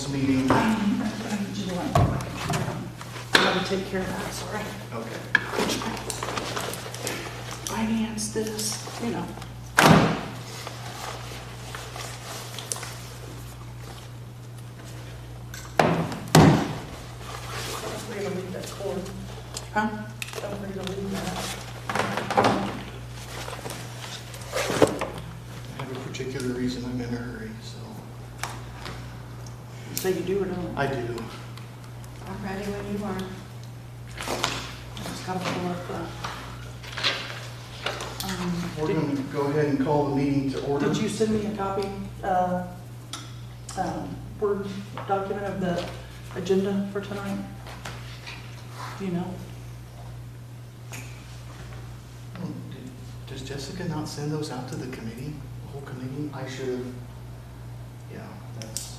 this meeting. I need you to let me know my computer. I gotta take care of that, sorry. Okay. Finance this, you know. We're gonna leave that cord. Huh? Don't forget to leave that. I have a particular reason I'm in a hurry, so. You say you do or don't? I do. I'm ready when you are. I just gotta pull up the. We're going to go ahead and call the meeting to order. Did you send me a copy, Word document of the agenda for tonight? Do you know? Does Jessica not send those out to the committee, the whole committee? I should have, yeah, that's.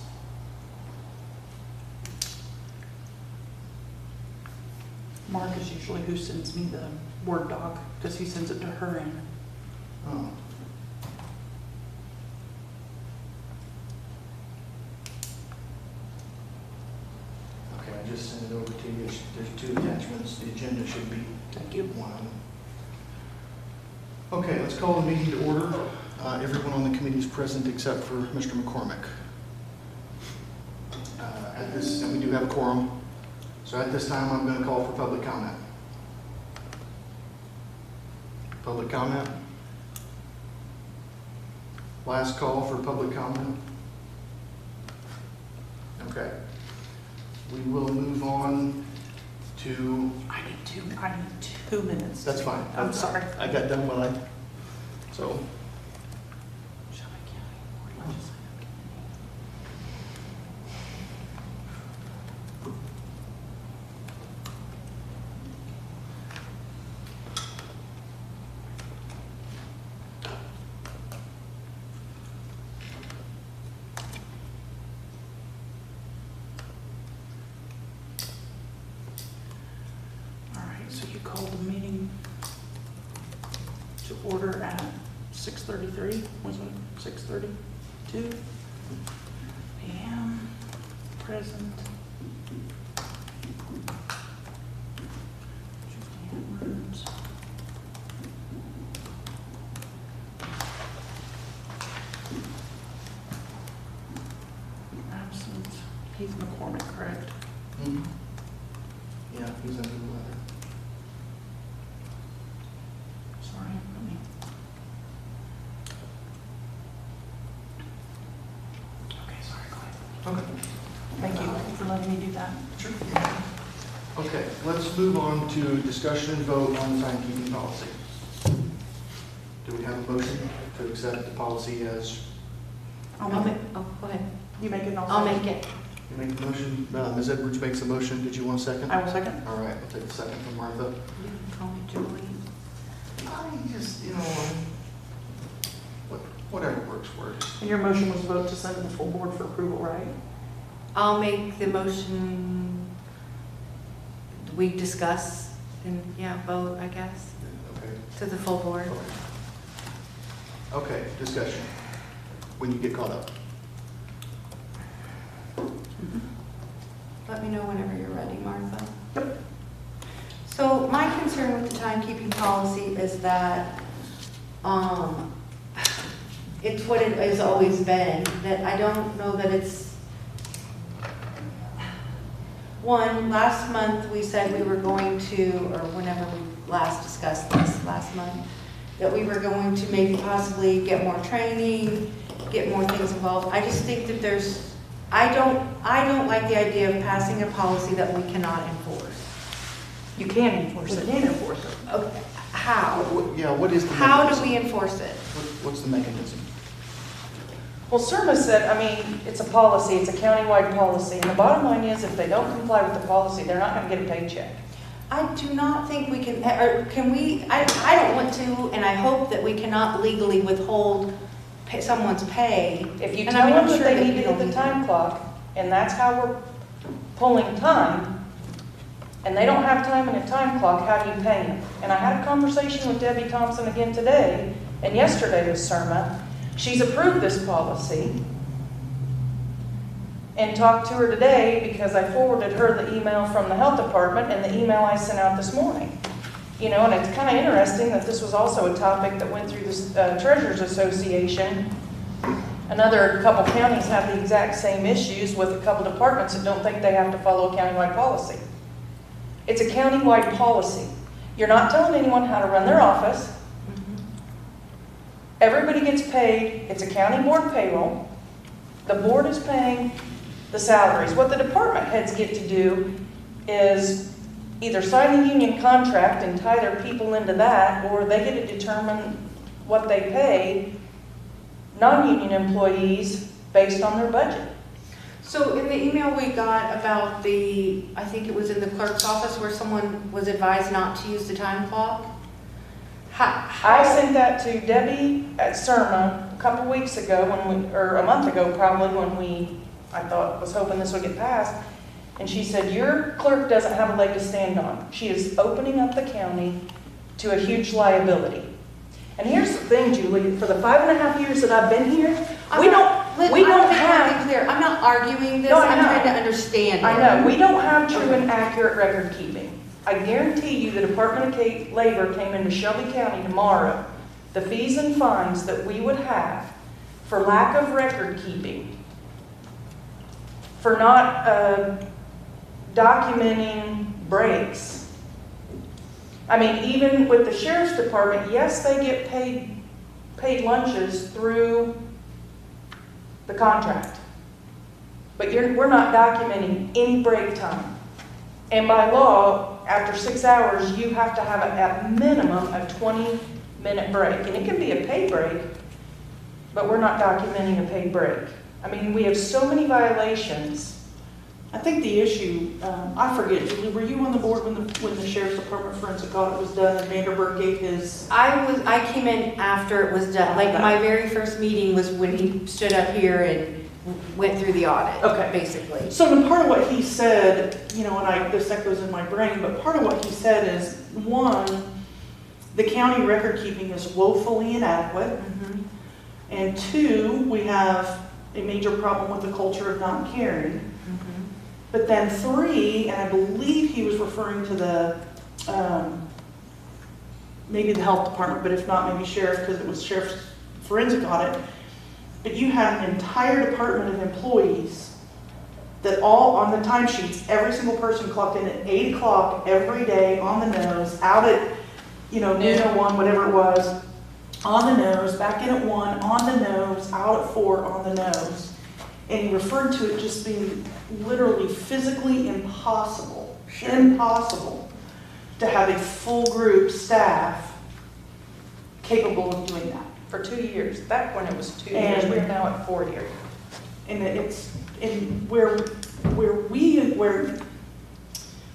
Mark is usually who sends me the Word doc, because he sends it to her and. Oh. Okay, I just sent it over to you. There's two attachments. The agenda should be Thank you. one of them. Okay, let's call the meeting to order. Everyone on the committee is present except for Mr. McCormick. And we do have a quorum. So at this time, I'm going to call for public comment. Public comment? Last call for public comment? Okay. We will move on to, I need 2 minutes. that's fine. I'm sorry. I got done when so. Shelby County Board Legislative All right, so you called the meeting to order at 6:33, was it 6:32 p.m. Present. Julianne Rhodes. Absent. Heath McCormick, correct? Mhm. Yeah, he's under the weather. Sorry, let me. Okay, sorry, go ahead. Okay. Thank you for letting me do that. Sure. Okay, let's move on to discussion and vote on the timekeeping policy. Do we have a motion to accept the policy as, I'll I'll make make, oh, go ahead. You make it, I'll make it. you make the motion? Ms. Edwards makes a motion. Did you want a second? I will second. All right, I'll take the second from Martha. You can call me Julie. I just, whatever works, works. And your motion was vote to send to the full board for approval, right? I'll make the motion we discuss and, yeah, vote, I guess, Okay. to the full board. Okay, discussion. When you get caught up. Let me know whenever you're ready, Martha. Yep. So my concern with the timekeeping policy is that, it's what it has always been, that I don't know that it's, one, last month we said we were going to, or whenever we last discussed this, last month, that we were going to maybe possibly get more training, get more things involved. I just think that I don't like the idea of passing a policy that we cannot enforce. You can enforce it. You can enforce it. Okay, how? What is the How do mechanism? we enforce it? What's the mechanism? Well, CIRMA said, it's a policy, it's a countywide policy, and the bottom line is if they don't comply with the policy, they're not gonna get a paycheck. I do not think we can, or can we, I don't want to, and I hope that we cannot legally withhold someone's pay. If you And tell I mean, I'm them that sure they that need to people hit the need time clock, and that's how we're pulling time, and they don't have time in a time clock, how do you pay them? And I had a conversation with Debbie Thompson again today, and yesterday with CIRMA. She's approved this policy. and talked to her today because I forwarded her the email from the health department and the email I sent out this morning. You know, and it's kind of interesting that this was also a topic that went through the Treasurers Association. Another couple counties have the exact same issues with a couple departments that don't think they have to follow a countywide policy. It's a countywide policy. You're not telling anyone how to run their office. Everybody gets paid. It's a county board payroll. The board is paying the salaries. What the department heads get to do is either sign a union contract and tie their people into that, or they get to determine what they pay non-union employees based on their budget. So in the email we got about I think it was in the clerk's office where someone was advised not to use the time clock. I sent that to Debbie at CIRMA a couple weeks ago, or a month ago probably, I was hoping this would get passed. And she said, your clerk doesn't have a leg to stand on. She is opening up the county to a huge liability. And here's the thing, Julie, for the 5.5 years that I've been here, we don't have. Clear. I'm not arguing this. No, I I'm know. trying to understand it. I know, we don't have true and accurate record keeping. I guarantee you the Department of Labor came into Shelby County tomorrow. The fees and fines that we would have for lack of record keeping, for not documenting breaks. I mean, even with the sheriff's department, yes, they get paid lunches through the contract. But we're not documenting any break time. And by law, after 6 hours, you have to have at minimum a 20-minute break. And it can be a paid break, but we're not documenting a paid break. I mean, we have so many violations. I think the issue, I forget, Julie, were you on the board when the sheriff's department forensic audit was done and Vanderburg gave his? I came in after it was done. Like my very first meeting was when he stood up here and went through the audit. Okay. Basically. So the part of what he said, you know, and this echoes in my brain, but part of what he said is, one, the county record keeping is woefully inadequate. Mm-hmm. And two, we have a major problem with the culture of not caring. Mm-hmm. But then three, and I believe he was referring to the, maybe the health department, but if not, maybe sheriff, because it was sheriff's forensic audit. But you had an entire department of employees that all on the timesheets, every single person clocked in at 8 o'clock every day on the nose, out at, noon or 1, whatever it was, on the nose, back in at 1, on the nose, out at 4, on the nose. And he referred to it just being literally physically impossible to have a full group staff capable of doing that. For 2 years. Back when it was 2 years, we're now at 4 years. And it's where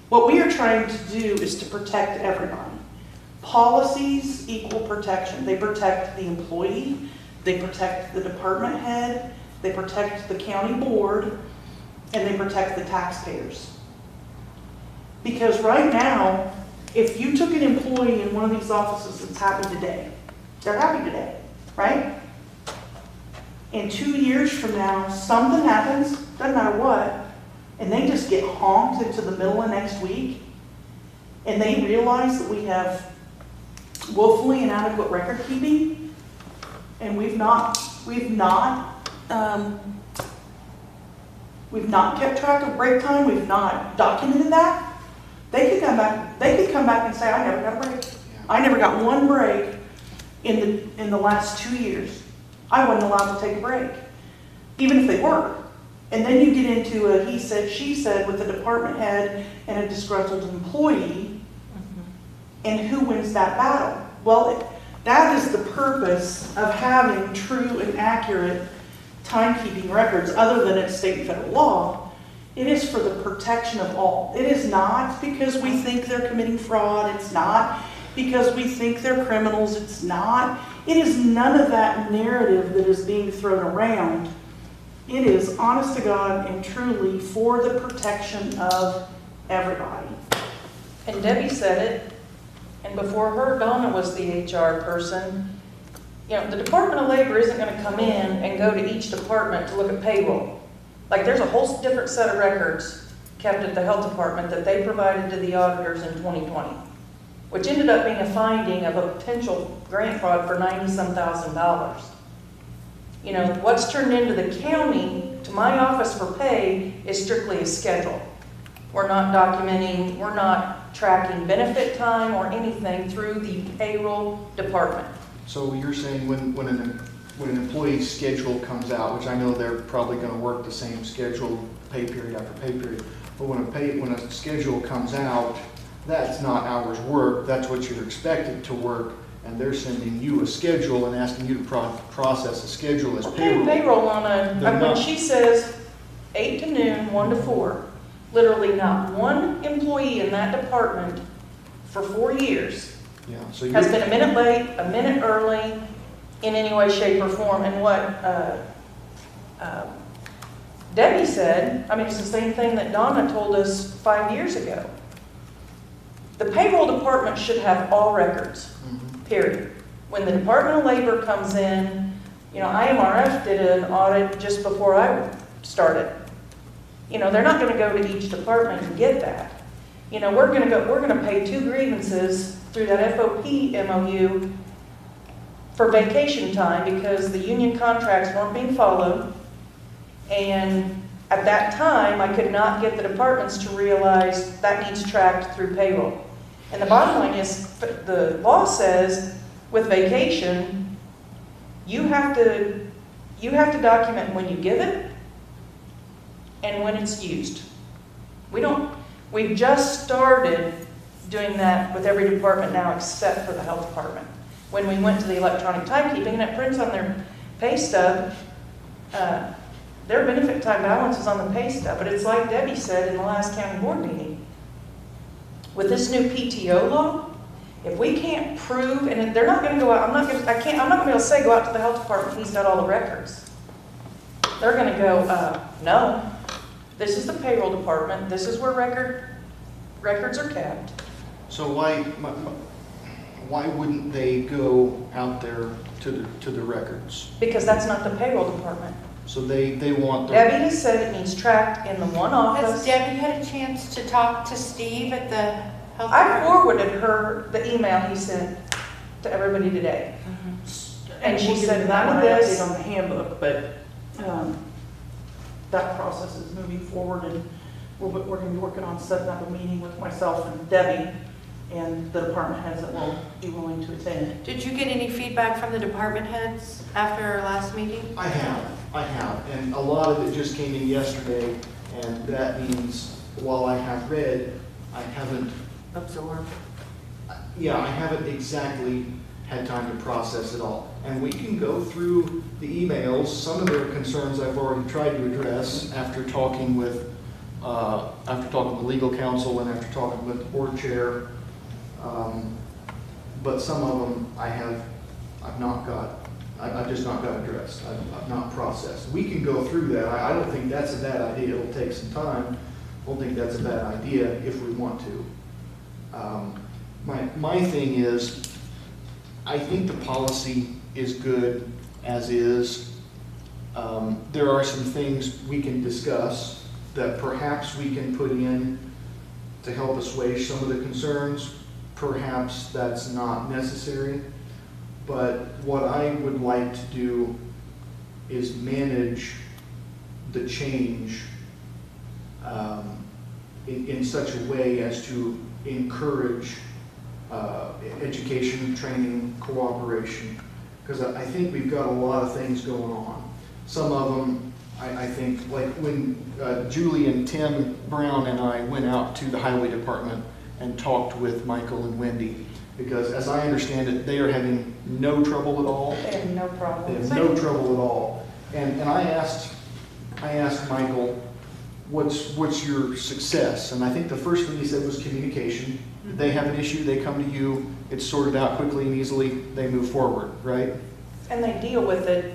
what we are trying to do is to protect everybody. Policies equal protection. They protect the employee, they protect the department head, they protect the county board, and they protect the taxpayers. Because right now, if you took an employee in one of these offices that's happy today, they're happy today, right? In 2 years from now, something happens, doesn't matter what, and they just get honked into the middle of next week, and they realize that we have woefully inadequate record keeping, and we've not kept track of break time, we've not documented that. They could come back and say, I never got a break. I never got one break in the last 2 years. I wasn't allowed to take a break, even if they were. And then you get into a he said, she said with a department head and a disgruntled employee, and who wins that battle? Well, that is the purpose of having true and accurate timekeeping records, other than it's state and federal law. It is for the protection of all. It is not because we think they're committing fraud. It's not because we think they're criminals. It's not. It is none of that narrative that is being thrown around. It is, honest to God and truly, for the protection of everybody. And Debbie said it, and before her, Donna was the HR person. The Department of Labor isn't going to come in and go to each department to look at payroll. Like, there's a whole different set of records kept at the health department that they provided to the auditors in 2020, which ended up being a finding of a potential grant fraud for $90-some thousand. You know, what's turned into the county to my office for pay is strictly a schedule. We're not documenting, we're not tracking benefit time or anything through the payroll department. So you're saying when an employee's schedule comes out, which I know they're probably gonna work the same schedule, pay period after pay period, but when a schedule comes out, that's not hours worked, that's what you're expected to work, and they're sending you a schedule and asking you to process a schedule as We're paying payroll. payroll on They're when not. she says 8 to noon, 1 to 4, literally not one employee in that department for 4 years Yeah, so has you're, been a minute late, a minute early, in any way, shape, or form. And what Debbie said, I mean, it's the same thing that Donna told us 5 years ago. The payroll department should have all records, period. When the Department of Labor comes in, you know, IMRF did an audit just before I started. You know, they're not going to go to each department and get that. You know, we're going to pay 2 grievances through that FOP MOU for vacation time because the union contracts weren't being followed. And at that time, I could not get the departments to realize that needs tracked through payroll. And the bottom line is, the law says with vacation, you have to document when you give it and when it's used. We've just started doing that with every department now except for the health department. When we went to the electronic timekeeping and it prints on their pay stub, their benefit time balance is on the pay stub. But it's like Debbie said in the last county board meeting. With this new PTO law, if we can't prove, and they're not going to go out, I'm not going to be able to say go out to the health department, he's got all the records. They're going to go, no, this is the payroll department, this is where records are kept. so why wouldn't they go out there to the records? Because that's not the payroll department. So they want their, Debbie has said it needs tracked in the one Has office. Debbie had a chance to talk to Steve at the health I department? forwarded her the email he sent to everybody today. And she we'll said give none of an this- update on the handbook, but that process is moving forward, and we're going to be working on setting up a meeting with myself and Debbie and the department heads that will be willing to attend. Did you get any feedback from the department heads after our last meeting? I have, and a lot of it just came in yesterday, and that means while I have read, I haven't exactly had time to process it all. And we can go through the emails, some of their concerns I've already tried to address after talking with legal counsel and after talking with the board chair. But some of them I've just not got addressed. I've not processed. We can go through that. I don't think that's a bad idea. It'll take some time. I don't think that's a bad idea if we want to. My thing is, I think the policy is good as is. There are some things we can discuss that perhaps we can put in to help assuage some of the concerns. Perhaps that's not necessary. But what I would like to do is manage the change in such a way as to encourage education, training, cooperation. Because I think we've got a lot of things going on. Some of them, I think, like when Julie and Tim Brown and I went out to the highway department and talked with Michael and Wendy, because as I understand it, they are having no trouble at all. They have no They problem. have no trouble at all. And I asked Michael, what's your success? And I think the first thing he said was communication. They have an issue, they come to you, it's sorted out quickly and easily, they move forward, right? And they deal with it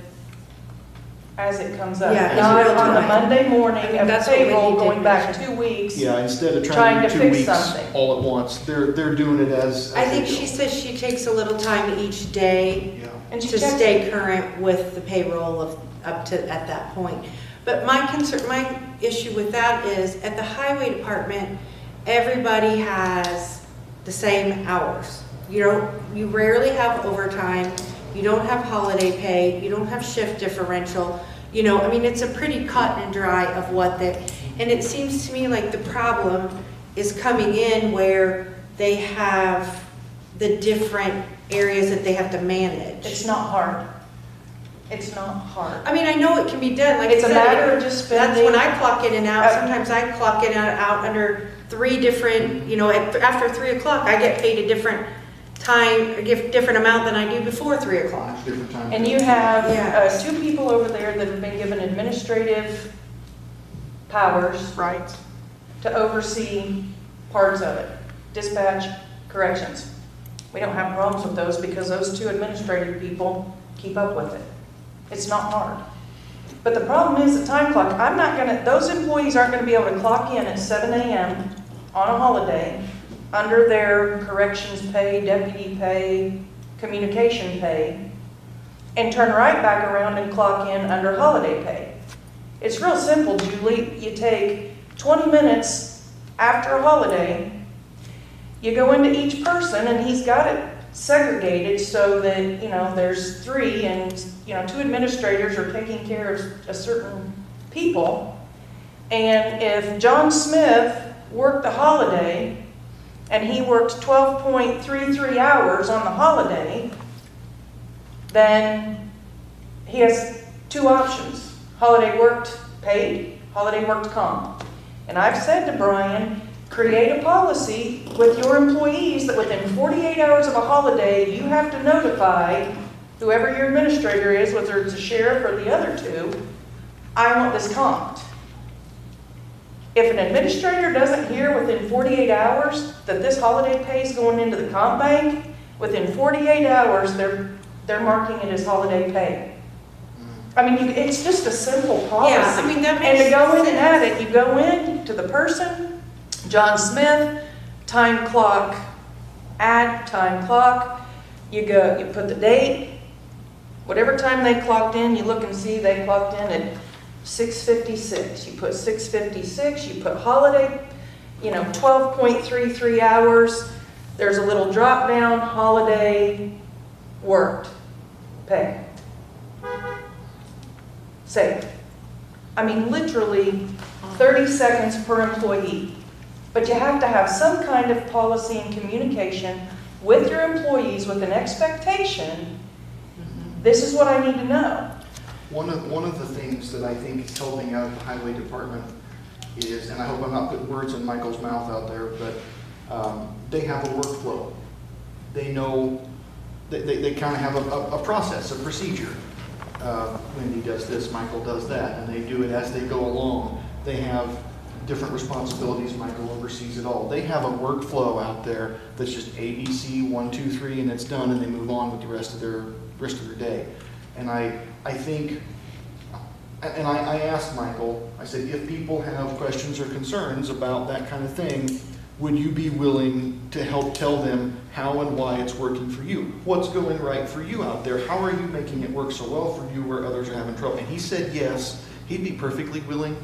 as it comes up. Yeah, Not in real on the time. Monday morning of That's what we payroll need to going back mention. 2 weeks. Yeah, instead of Trying trying to to do 2 fix weeks something. all at once, they're doing it as I they think go. she says she takes a little time each day Yeah. And she to checks stay it. current with the payroll of up to at that point. But my concern, my issue with that is, at the highway department, everybody has the same hours. You rarely have overtime, you don't have holiday pay, you don't have shift differential. I mean, it's a pretty cut and dry of what and it seems to me like the problem is coming in where they have the different areas that they have to manage. It's not hard. It's not hard. I mean, I know it can be done, like I It's a said, matter of just that's spending. when I clock in and out. Sometimes I clock in and out under 3 different, after 3 o'clock, I get paid a different time, a different amount than I do before 3 o'clock. Different time. And you have Yeah. 2 people over there that have been given administrative powers Right. to oversee parts of it. Dispatch, corrections. We don't have problems with those because those 2 administrative people keep up with it. It's not hard. But the problem is the time clock. Those employees aren't gonna be able to clock in at 7 a.m. on a holiday under their corrections pay, deputy pay, communication pay, and turn right back around and clock in under holiday pay. It's real simple, Julie. You take 20 minutes after a holiday, you go into each person, and he's got it segregated so that, there's 3, and, 2 administrators are taking care of a certain people. And if John Smith worked the holiday, and he worked 12.33 hours on the holiday, then he has 2 options. Holiday worked paid, holiday worked comp. And I've said to Brian, create a policy with your employees that within 48 hours of a holiday, you have to notify whoever your administrator is, whether it's a sheriff or the other 2, I want this comped. If an administrator doesn't hear within 48 hours that this holiday pay is going into the comp bank, within 48 hours, they're marking it as holiday pay. I mean, it's just a simple policy. Yeah, I mean, that And makes to go in and sense. add it, you go in to the person, John Smith, time clock, add time clock, you put the date, whatever time they clocked in, you look and see they clocked in at 6:56. You put 6:56, you put holiday, 12.33 hours. There's a little drop down, holiday worked, pay. Save. I mean, literally 30 seconds per employee. But you have to have some kind of policy and communication with your employees with an expectation. This is what I need to know. One of the things that I think is helping out the highway department is, and I hope I'm not putting words in Michael's mouth out there, but they have a workflow. They know, they kind of have a process, a procedure. Wendy does this, Michael does that, and they do it as they go along. They have different responsibilities, Michael oversees it all. They have a workflow out there that's just ABC, 1, 2, 3, and it's done, and they move on with the rest of their day. And I think, and I asked Michael, I said, if people have questions or concerns about that kind of thing, would you be willing to help tell them how and why it's working for you? What's going right for you out there? How are you making it work so well for you where others are having trouble? And he said yes, he'd be perfectly willing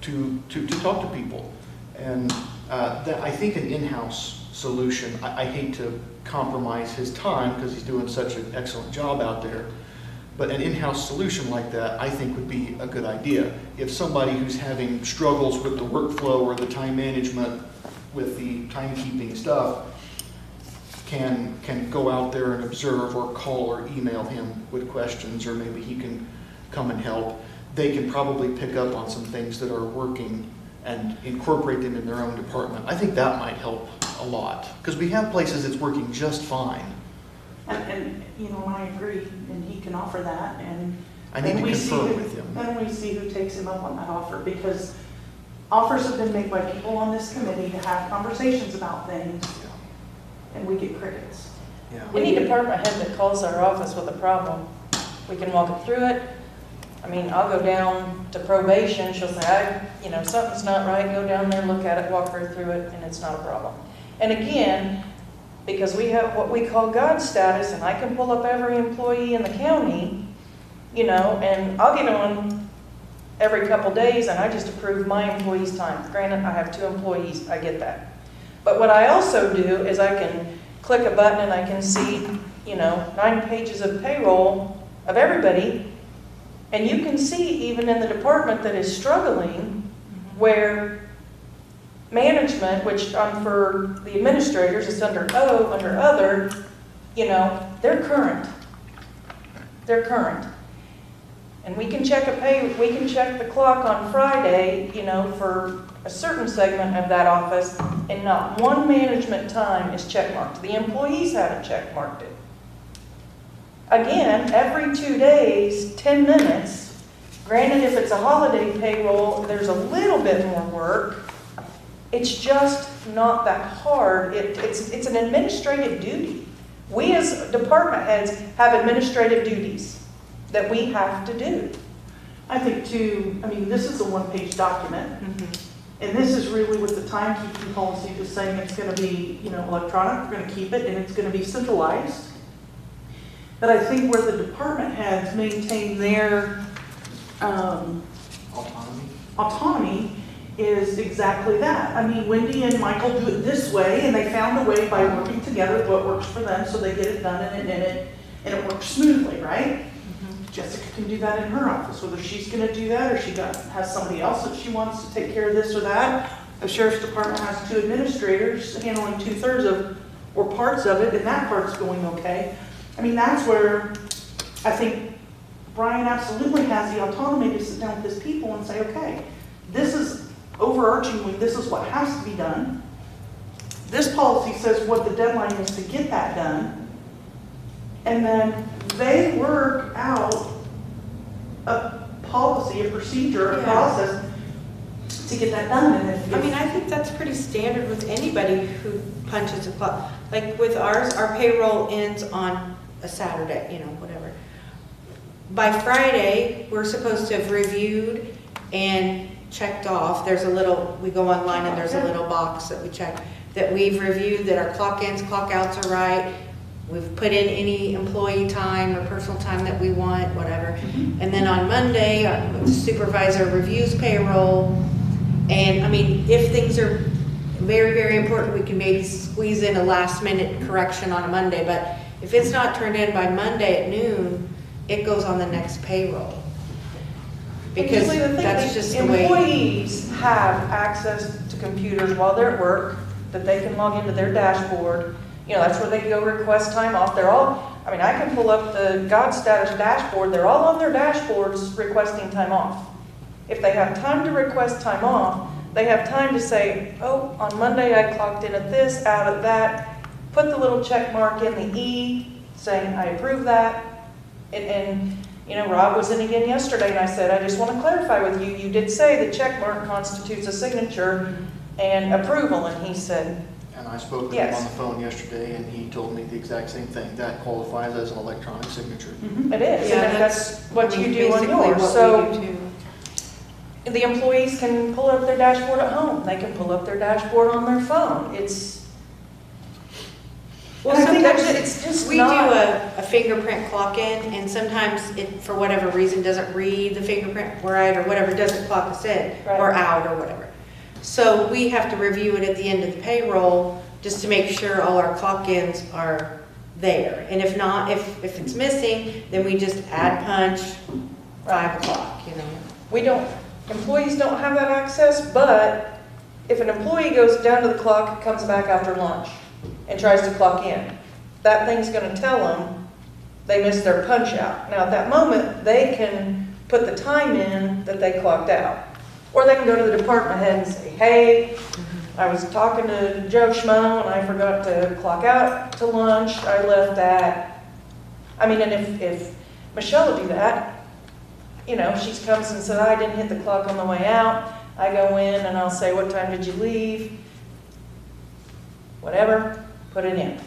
to talk to people. And that, I think an in-house solution, I hate to compromise his time because he's doing such an excellent job out there, but an in-house solution like that, I think, would be a good idea. If somebody who's having struggles with the workflow or the time management with the timekeeping stuff can go out there and observe or call or email him with questions, or maybe he can come and help, they can probably pick up on some things that are working and incorporate them in their own department. I think that might help a lot, because we have places that's working just fine. And I agree, and he can offer that, and I need then to we see confirm who- with him. Then we see who takes him up on that offer, because offers have been made by people on this committee to have conversations about things, and we get crickets. Yeah. Any department head that calls our office with a problem, we can walk it through it. I mean, I'll go down to probation, she'll say, something's not right, go down there, look at it, walk her through it, and it's not a problem. And again, because we have what we call God status, and I can pull up every employee in the county, and I'll get on every couple days and I just approve my employees' time. Granted, I have 2 employees, I get that. But what I also do is I can click a button and I can see, 9 pages of payroll of everybody. And you can see even in the department that is struggling, where management, which for the administrators, it's under O, under other, they're current. They're current. And we can check the clock on Friday, for a certain segment of that office, and not one management time is checkmarked. The employees haven't checkmarked it. Again, every 2 days, 10 minutes. Granted, if it's a holiday payroll, there's a little bit more work. It's just not that hard. It's an administrative duty. We as department heads have administrative duties that we have to do. I think too, this is a one-page document, and this is really with the timekeeping policy, just saying it's gonna be, electronic, we're gonna keep it, and it's gonna be centralized. But I think where the department heads maintain their, autonomy is exactly that. Wendy and Michael do it this way, and they found a way by working together what works for them, so they get it done and it works smoothly, right? Jessica can do that in her office, whether she's gonna do that or has somebody else that she wants to take care of this or that. The sheriff's department has 2 administrators handling 2/3 of, or parts of it, and that part's going okay. That's where I think Brian absolutely has the autonomy to sit down with his people and say, okay, this is overarchingly, this is what has to be done. This policy says what the deadline is to get that done. And then they work out a policy, a procedure, a Yeah. process to get that done. And I think that's pretty standard with anybody who punches a clock. Like with ours, our payroll ends on a Saturday, whatever. By Friday, we're supposed to have reviewed and checked off. We go online and there's a little box that we check, that we've reviewed, that our clock ins, clock outs are right. We've put in any employee time or personal time that we want, whatever. And then on Monday, our supervisor reviews payroll. And if things are very, very important, we can maybe squeeze in a last minute correction on a Monday. But if it's not turned in by Monday at noon, it goes on the next payroll. Because Usually the thing, that's just the way. employees have access to computers while they're at work, that they can log into their dashboard. That's where they can go request time off. I can pull up the God status dashboard. They're all on their dashboards requesting time off. If they have time to request time off, they have time to say, oh, on Monday I clocked in at this, out at that, put the little check mark in the E saying I approve that. And Rob was in again yesterday and I said, I just want to clarify with you, you did say the check mark constitutes a signature and approval. And he said, And I spoke with him Yes. on the phone yesterday, and he told me the exact same thing. That qualifies as an electronic signature. it is. Yeah, And that's what you do on basically yours. what So we do too. the employees can pull up their dashboard at home. They can pull up their dashboard on their phone. Well, And I think sometimes it's just we not- do a fingerprint clock in, and sometimes it, for whatever reason, doesn't read the fingerprint right, or whatever, doesn't clock us in, or Right. out, or whatever. So we have to review it at the end of the payroll, just to make sure all our clock ins are there. And if not, if it's missing, then we just add punch, 5 o'clock, Employees don't have that access, but if an employee goes down to the clock and comes back after lunch and tries to clock in, that thing's gonna tell them they missed their punch out. Now, at that moment, they can put the time in that they clocked out. Or they can go to the department head and say, hey, I was talking to Joe Schmo and I forgot to clock out to lunch. I left at, and if Michelle would do that, she comes and said, I didn't hit the clock on the way out. I go in and I'll say, what time did you leave? Whatever, put it in.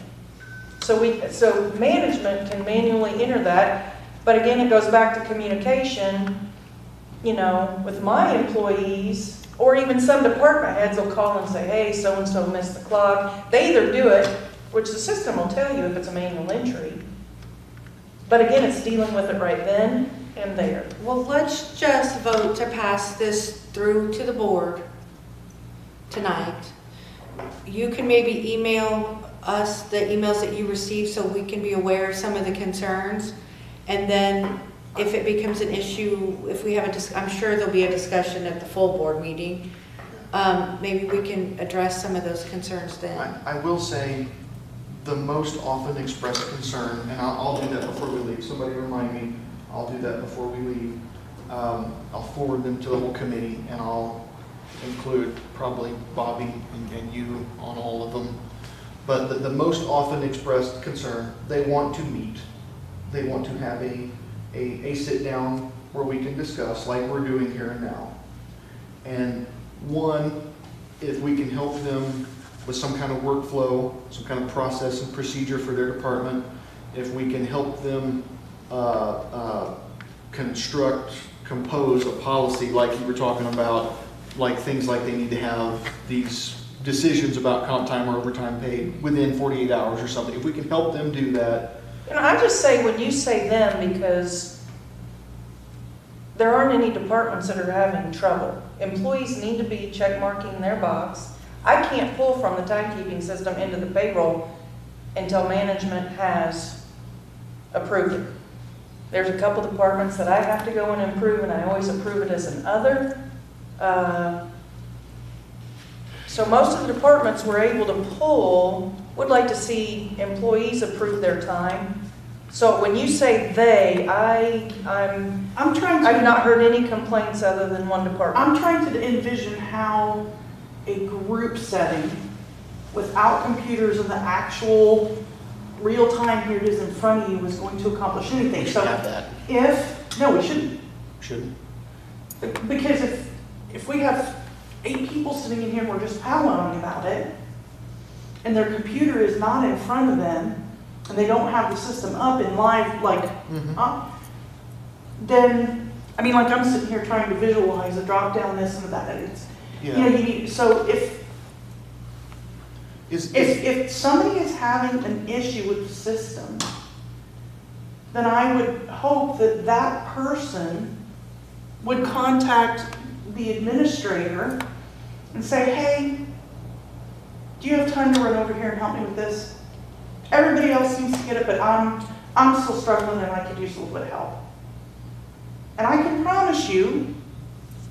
So management can manually enter that, but again, it goes back to communication, with my employees, or even some department heads will call and say, hey, so-and-so missed the clock. They either do it, which the system will tell you if it's a manual entry, but again, it's dealing with it right then. and there. Well, let's just vote to pass this through to the board tonight. You can maybe email us the emails that you receive so we can be aware of some of the concerns. And then if it becomes an issue, if we have I'm sure there'll be a discussion at the full board meeting. Maybe we can address some of those concerns then. I will say, the most often expressed concern, and I'll do that before we leave, somebody remind me, I'll do that before we leave. I'll forward them to the whole committee, and I'll include probably Bobby and you on all of them. But the most often expressed concern, they want to meet. They want to have a sit down where we can discuss, like we're doing here and now. And one, if we can help them with some kind of workflow, some kind of process and procedure for their department, if we can help them compose a policy like you were talking about, like things like they need to have these decisions about comp time or overtime paid within 48 hours or something. If we can help them do that. And I just say when you say them, because there aren't any departments that are having trouble. Employees need to be check marking their box. I can't pull from the timekeeping system into the payroll until management has approved it. There's a couple departments that I have to go in and approve, and I always approve it as an other. So most of the departments we're able to pull would like to see employees approve their time. So when you say they, I'm trying to. I've not heard any complaints other than one department. I'm trying to envision how a group setting without computers and the actual real time here it is in front of you is going to accomplish anything. We should So have that. no, we shouldn't. Shouldn't. Because if we have 8 people sitting in here and we're just powwowing about it, and their computer is not in front of them, and they don't have the system up in live, like, then, I mean, like I'm sitting here trying to visualize a drop down this and that. It's, Yeah. you know, you need, so if somebody is having an issue with the system, then I would hope that that person would contact the administrator and say, hey, do you have time to run over here and help me with this? Everybody else seems to get it, but I'm still struggling and I could use a little bit of help. And I can promise you,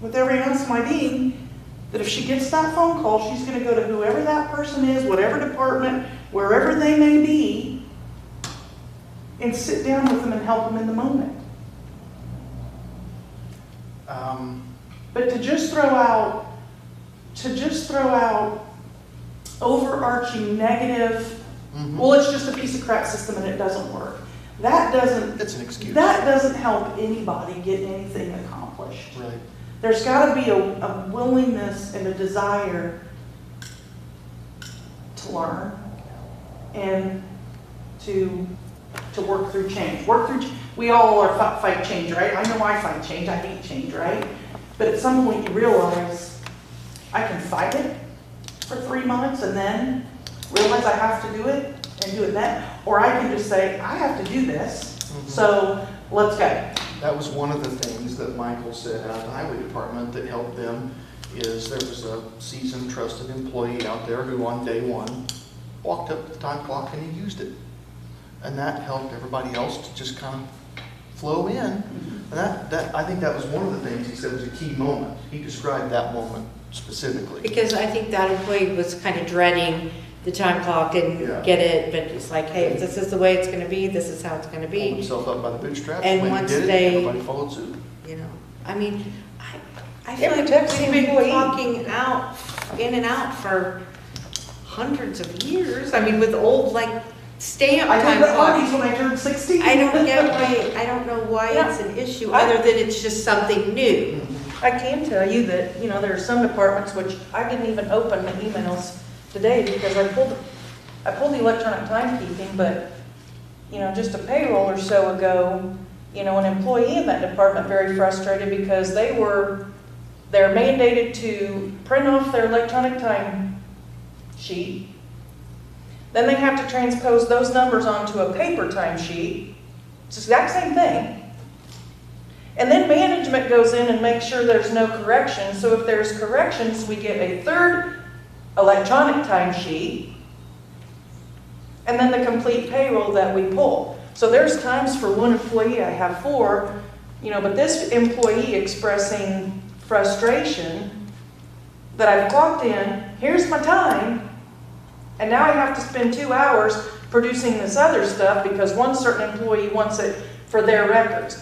with every ounce of my being, that if she gets that phone call, she's going to go to whoever that person is, whatever department, wherever they may be, and sit down with them and help them in the moment. But to just throw out overarching negative, well, it's just a piece of crap system and it doesn't work. It's an excuse. That doesn't help anybody get anything accomplished. Right. There's got to be a willingness and a desire to learn and to work through change. We all fight change, right? I know I fight change. I hate change, right? But at some point you realize I can fight it for 3 months and then realize I have to do it and do it then. Or I can just say, I have to do this, so let's go. That was one of the things that Michael said out of the highway department that helped them, is there was a seasoned, trusted employee out there who on day one walked up to the time clock and he used it. And that helped everybody else to just kind of flow in. And that I think that was one of the things he said was a key moment. He described that moment specifically. Because I think that employee was kind of dreading the time clock, didn't Yeah. get it, but it's like, hey, if this is the way it's going to be, this is how it's going to Pulled be. himself up by the bootstraps. And when once he did they- it, everybody followed suit. You know, I mean, I feel It like protects the we've been employee. clocking out, in and out for hundreds of years. I mean, with old like stamp I time did the parties clocks. when I turned 16. I don't know why Yeah. it's an issue, other than it's just something new. I can tell you that, there are some departments which I didn't even open the emails today because I pulled the electronic timekeeping, but, just a payroll or so ago, an employee in that department very frustrated because they're mandated to print off their electronic time sheet. Then they have to transpose those numbers onto a paper time sheet. It's the exact same thing. And then management goes in and makes sure there's no corrections. So if there's corrections, we get a third electronic timesheet, and then the complete payroll that we pull. So there's times for one employee, I have 4, but this employee expressing frustration that I've clocked in, here's my time, and now I have to spend 2 hours producing this other stuff because one certain employee wants it for their records.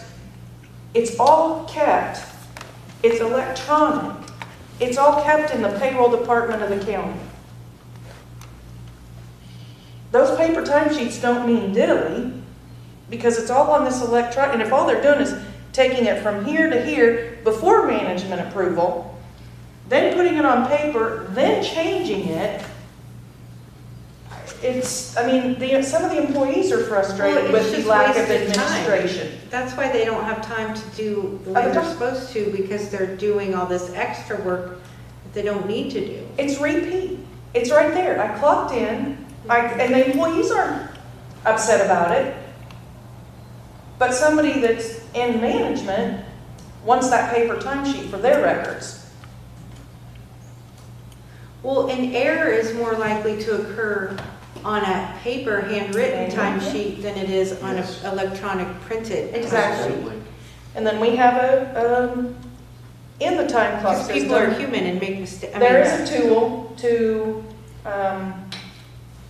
It's all kept, it's electronic, it's all kept in the payroll department of the county. Those paper timesheets don't mean diddly because it's all on this electronic, and if all they're doing is taking it from here to here before management approval, then putting it on paper, then changing it, some of the employees are frustrated Well, with it's the just lack of wasted time. administration. That's why they don't have time to do the way Other they're time. supposed to, because they're doing all this extra work that they don't need to do. It's repeat. It's right there. I clocked in, and the employees aren't upset about it. But somebody that's in management wants that paper timesheet for their records. Well, an error is more likely to occur on a paper handwritten timesheet than it is on an Yes. electronic printed. Exactly. Absolutely. And then we have in the time clock Because system, people are human and make mistakes. there is a tool to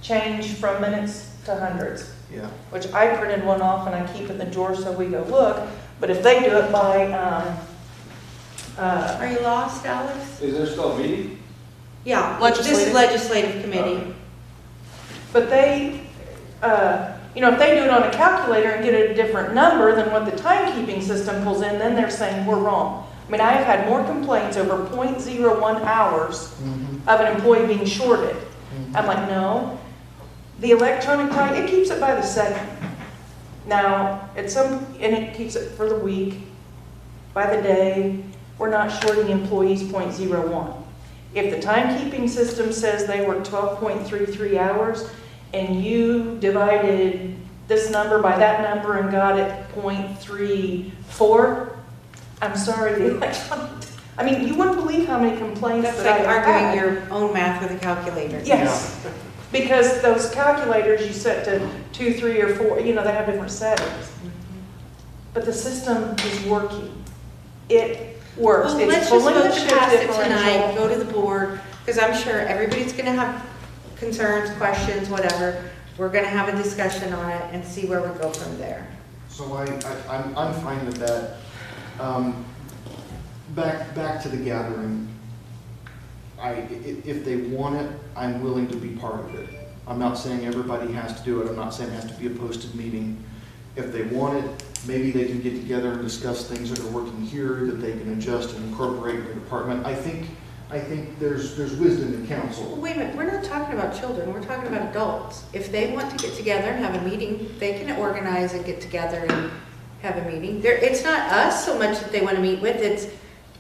change from minutes to hundreds, Yeah. which I printed one off and I keep it in the drawer so we go look. But if they do it by, Are you lost, Alex? Is there still a meeting? Yeah, Legislative. this is legislative committee. but they, if they do it on a calculator and get a different number than what the timekeeping system pulls in, then they're saying we're wrong. I mean, I have had more complaints over 0.01 hours of an employee being shorted. I'm like, no, the electronic time, it keeps it by the second. Now, and it keeps it for the week, by the day. We're not shorting employees 0.01. If the timekeeping system says they work 12.33 hours and you divided this number by that number and got it 0.34, I'm sorry, the electronic, you wouldn't believe how many complaints That's that like I've had. arguing your own math with a calculator. Yes, because those calculators you set to 2, 3, or 4, they have different settings. But the system is working. It works. Well, It's let's just pulling the vote to shift pass it tonight, differential. go to the board, because I'm sure everybody's gonna have concerns, questions, whatever. We're gonna have a discussion on it and see where we go from there. So I'm fine with that. Back to the gathering. If they want it, I'm willing to be part of it. I'm not saying everybody has to do it. I'm not saying it has to be a posted meeting. If they want it, maybe they can get together and discuss things that are working here that they can adjust and incorporate in their department. I think there's wisdom in Well, council. wait a minute, we're not talking about children, we're talking about adults. If they want to get together and have a meeting, they can organize and get together and have a meeting. It's not us so much that they want to meet with, it's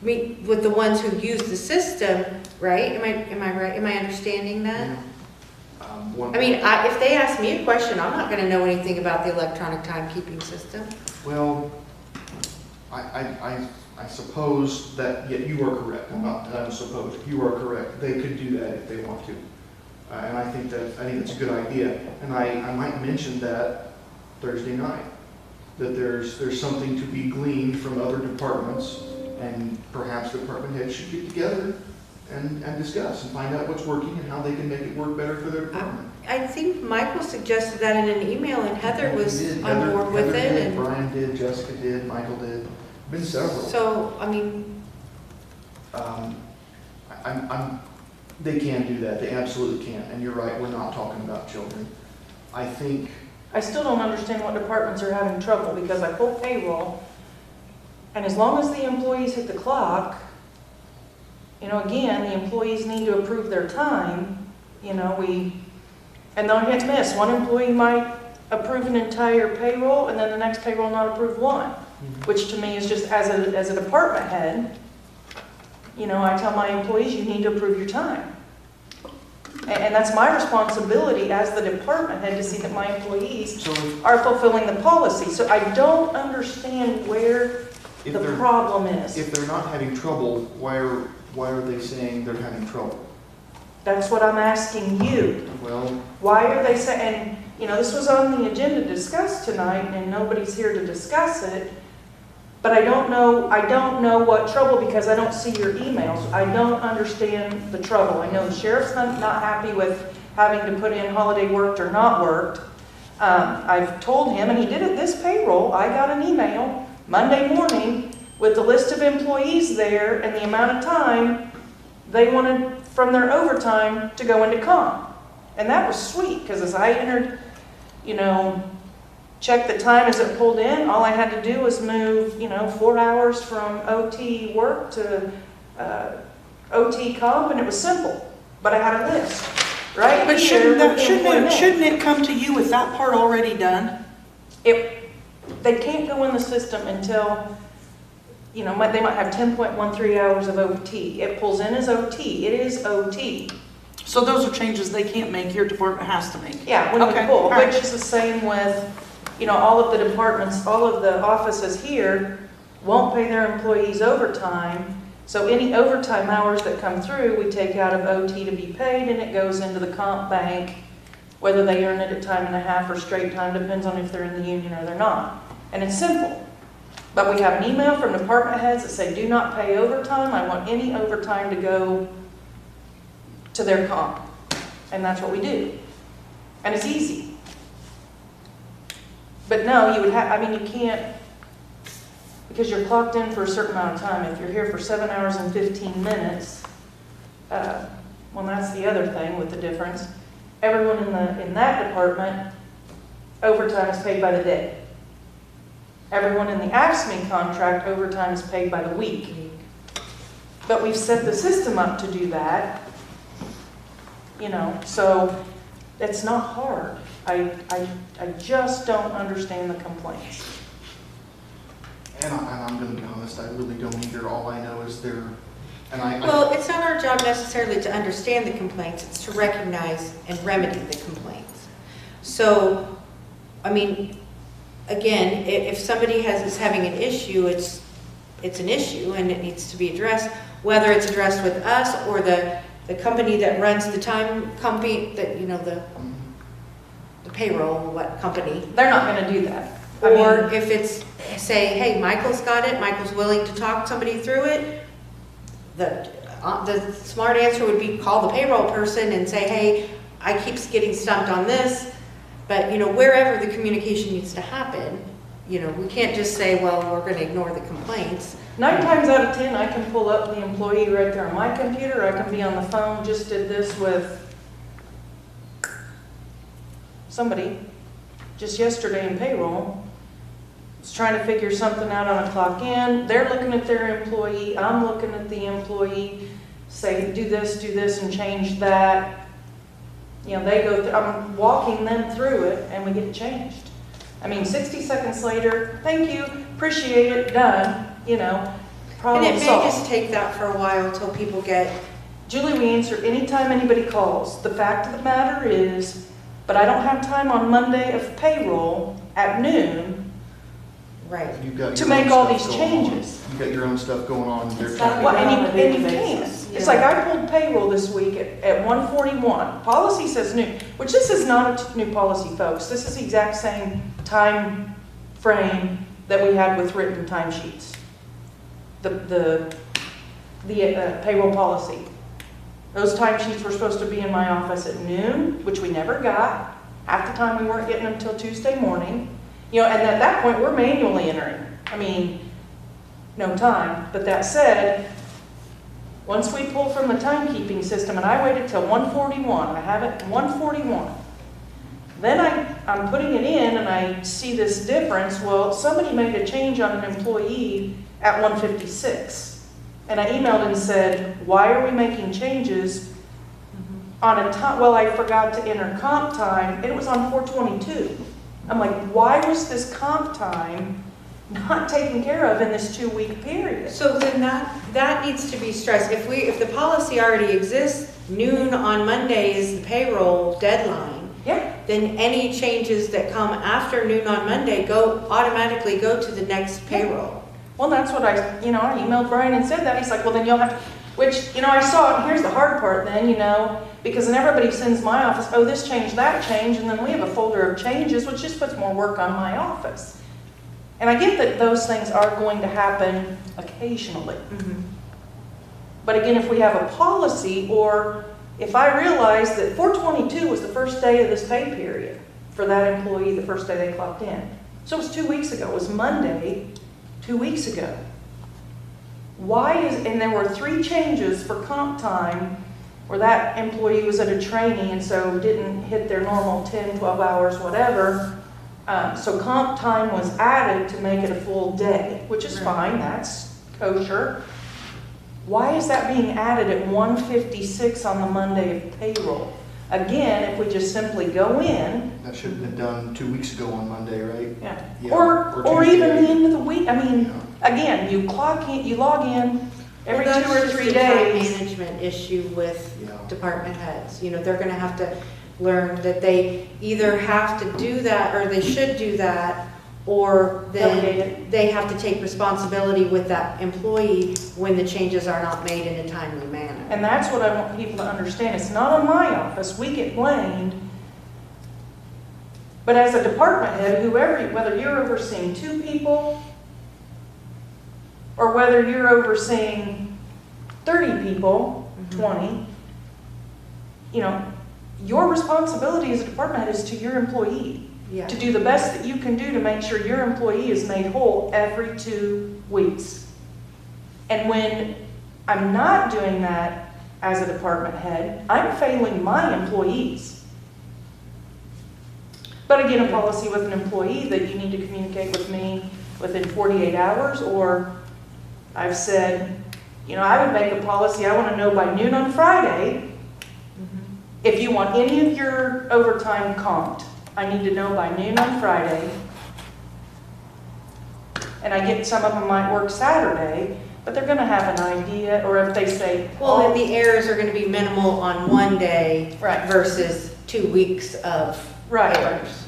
meet with the ones who use the system, right? Am I right? Am I understanding that? If they ask me a question, I'm not gonna know anything about the electronic timekeeping system. Well, I suppose that, yeah, you are correct. I'm supposed, you are correct. They could do that if they want to. And I think that's a good idea. And I might mention that Thursday night, that there's something to be gleaned from other departments, and perhaps department heads should get together and discuss and find out what's working and how they can make it work better for their department. I think Michael suggested that in an email, and Heather was He did. on board with Heather it. did, And Brian did, Jessica did, Michael did. Been several. so, They can do that, they absolutely can, and you're right, we're not talking about children. I think, I still don't understand what departments are having trouble because I pull payroll, and as long as the employees hit the clock, again, the employees need to approve their time, and they'll hit miss. One employee might approve an entire payroll, and then the next payroll not approve one, which to me is just, as a department head, I tell my employees, you need to approve your time. And that's my responsibility as the department head to see that my employees so are fulfilling the policy. So I don't understand where If The they're, problem is, if they're not having trouble, why are they saying they're having trouble? that's what I'm asking you. Well, Why are they saying, this was on the agenda to discuss tonight, and nobody's here to discuss it. But I don't know what trouble, because I don't see your emails. I don't understand the trouble. I know the sheriff's not happy with having to put in holiday worked or not worked. I've told him, and he did it this payroll, I got an email Monday morning with the list of employees there and the amount of time they wanted from their overtime to go into comp. And that was sweet, because as I entered, check the time as it pulled in, all I had to do was move, 4 hours from OT work to OT comp, and it was simple. But I had a list, right? But here with employment. shouldn't it come to you with that part already done? They can't go in the system until, they might have 10.13 hours of OT. It pulls in as OT. It is OT. So those are changes they can't make, your department has to make. Yeah, when we Okay, pull, all right. which is the same with, all of the departments, all of the offices here won't pay their employees overtime. So any overtime hours that come through, we take out of OT to be paid, and it goes into the comp bank, whether they earn it at time and a half or straight time, depends on if they're in the union or they're not. And it's simple. But we have an email from department heads that say, do not pay overtime. I want any overtime to go to their comp. And that's what we do. And it's easy. But no, you can't, because you're clocked in for a certain amount of time. If you're here for 7 hours and 15 minutes, that's the other thing with the difference. Everyone in that department, overtime is paid by the day. Everyone in the AFSCME contract, overtime is paid by the week. But we've set the system up to do that, so it's not hard. I just don't understand the complaints. and I'm gonna be honest, I really don't either. All I know is Well, it's not our job necessarily to understand the complaints, it's to recognize and remedy the complaints. So, again, if somebody is having an issue, it's an issue and it needs to be addressed, whether it's addressed with us or the company that runs the time company, the payroll, what company. They're not going to do that. Or if it's, say, hey, Michael's got it, Michael's willing to talk somebody through it, the smart answer would be call the payroll person and say, hey, I keep getting stumped on this, but, wherever the communication needs to happen, we can't just say, well, we're going to ignore the complaints. 9 times out of 10, I can pull up the employee right there on my computer. I can be on the phone. Just did this with somebody just yesterday in payroll. Was trying to figure something out on a clock in. They're looking at their employee. I'm looking at the employee. Say, do this, and change that. They go through, I'm walking them through it, and we get it changed. 60 seconds later, thank you, appreciate it, done, problem And it may solved. just take that for a while until people get, Julie, we answer anytime anybody calls. The fact of the matter is, but I don't have time on Monday of payroll at noon right. you've got to your make own all stuff these going on. changes. You've got your own stuff going on. They're It's trying not to- Well, on a and daily you can't. basis. It's Yeah. like I pulled payroll this week at 1:41. Policy says noon, which this is not a new policy, folks. This is the exact same time frame that we had with written timesheets. The payroll policy. Those timesheets were supposed to be in my office at noon, which we never got. Half the time we weren't getting them until Tuesday morning. And at that point, we're manually entering. No time. But that said, once we pull from the timekeeping system, and I waited till 1:41, I have it 1:41. Then I'm putting it in and I see this difference. Well, somebody made a change on an employee at 1:56. And I emailed and said, why are we making changes on a time? Well, I forgot to enter comp time, and it was on 4:22. I'm like, why was this comp time not taken care of in this 2-week period? So then that needs to be stressed. If the policy already exists, noon on Monday is the payroll deadline, Yeah, then any changes that come after noon on Monday automatically go to the next payroll. Well, that's what I emailed Brian and said that. He's like, well, then you'll have to, which, I saw it, and here's the hard part then, because then everybody sends my office, oh, this changed, that changed, and then we have a folder of changes, which just puts more work on my office. And I get that those things are going to happen occasionally. Mhm. But again, if we have a policy, or if I realize that 4/22 was the first day of this pay period for that employee, the first day they clocked in. So it was 2 weeks ago, it was Monday, 2 weeks ago. And there were 3 changes for comp time where that employee was at a training and so didn't hit their normal 10, 12 hours, whatever. So comp time was added to make it a full day, which is fine, that's kosher. Why is that being added at 1:56 on the Monday of payroll? Again, if we just simply go in, That should have been done 2 weeks ago on Monday, right? yeah, Yeah, or Tuesday. even the end of the week, I mean, Yeah. again, you log in every Well, 2 or that's 3 just a time days. management issue with Yeah. department heads. They're gonna have to learn that they either have to do that, or they should do that, or Delegate then they have to take responsibility with that employee when the changes are not made in a timely manner. And that's what I want people to understand. It's not on my office. We get blamed. But as a department head, whether you're overseeing 2 people or whether you're overseeing 30 people, Mhm. 20, your responsibility as a department head is to your employee. Yeah. To do the best that you can do to make sure your employee is made whole every 2 weeks. And when I'm not doing that as a department head, I'm failing my employees. But again, a policy with an employee that you need to communicate with me within 48 hours, or I've said, I would make a policy, I want to know by noon on Friday Mhm. if you want any of your overtime comped. I need to know by noon on Friday. And I get some of them might work Saturday, but they're gonna have an idea, or if they say, Well, and the errors are gonna be minimal on one day Right. versus 2 weeks of Right. errors.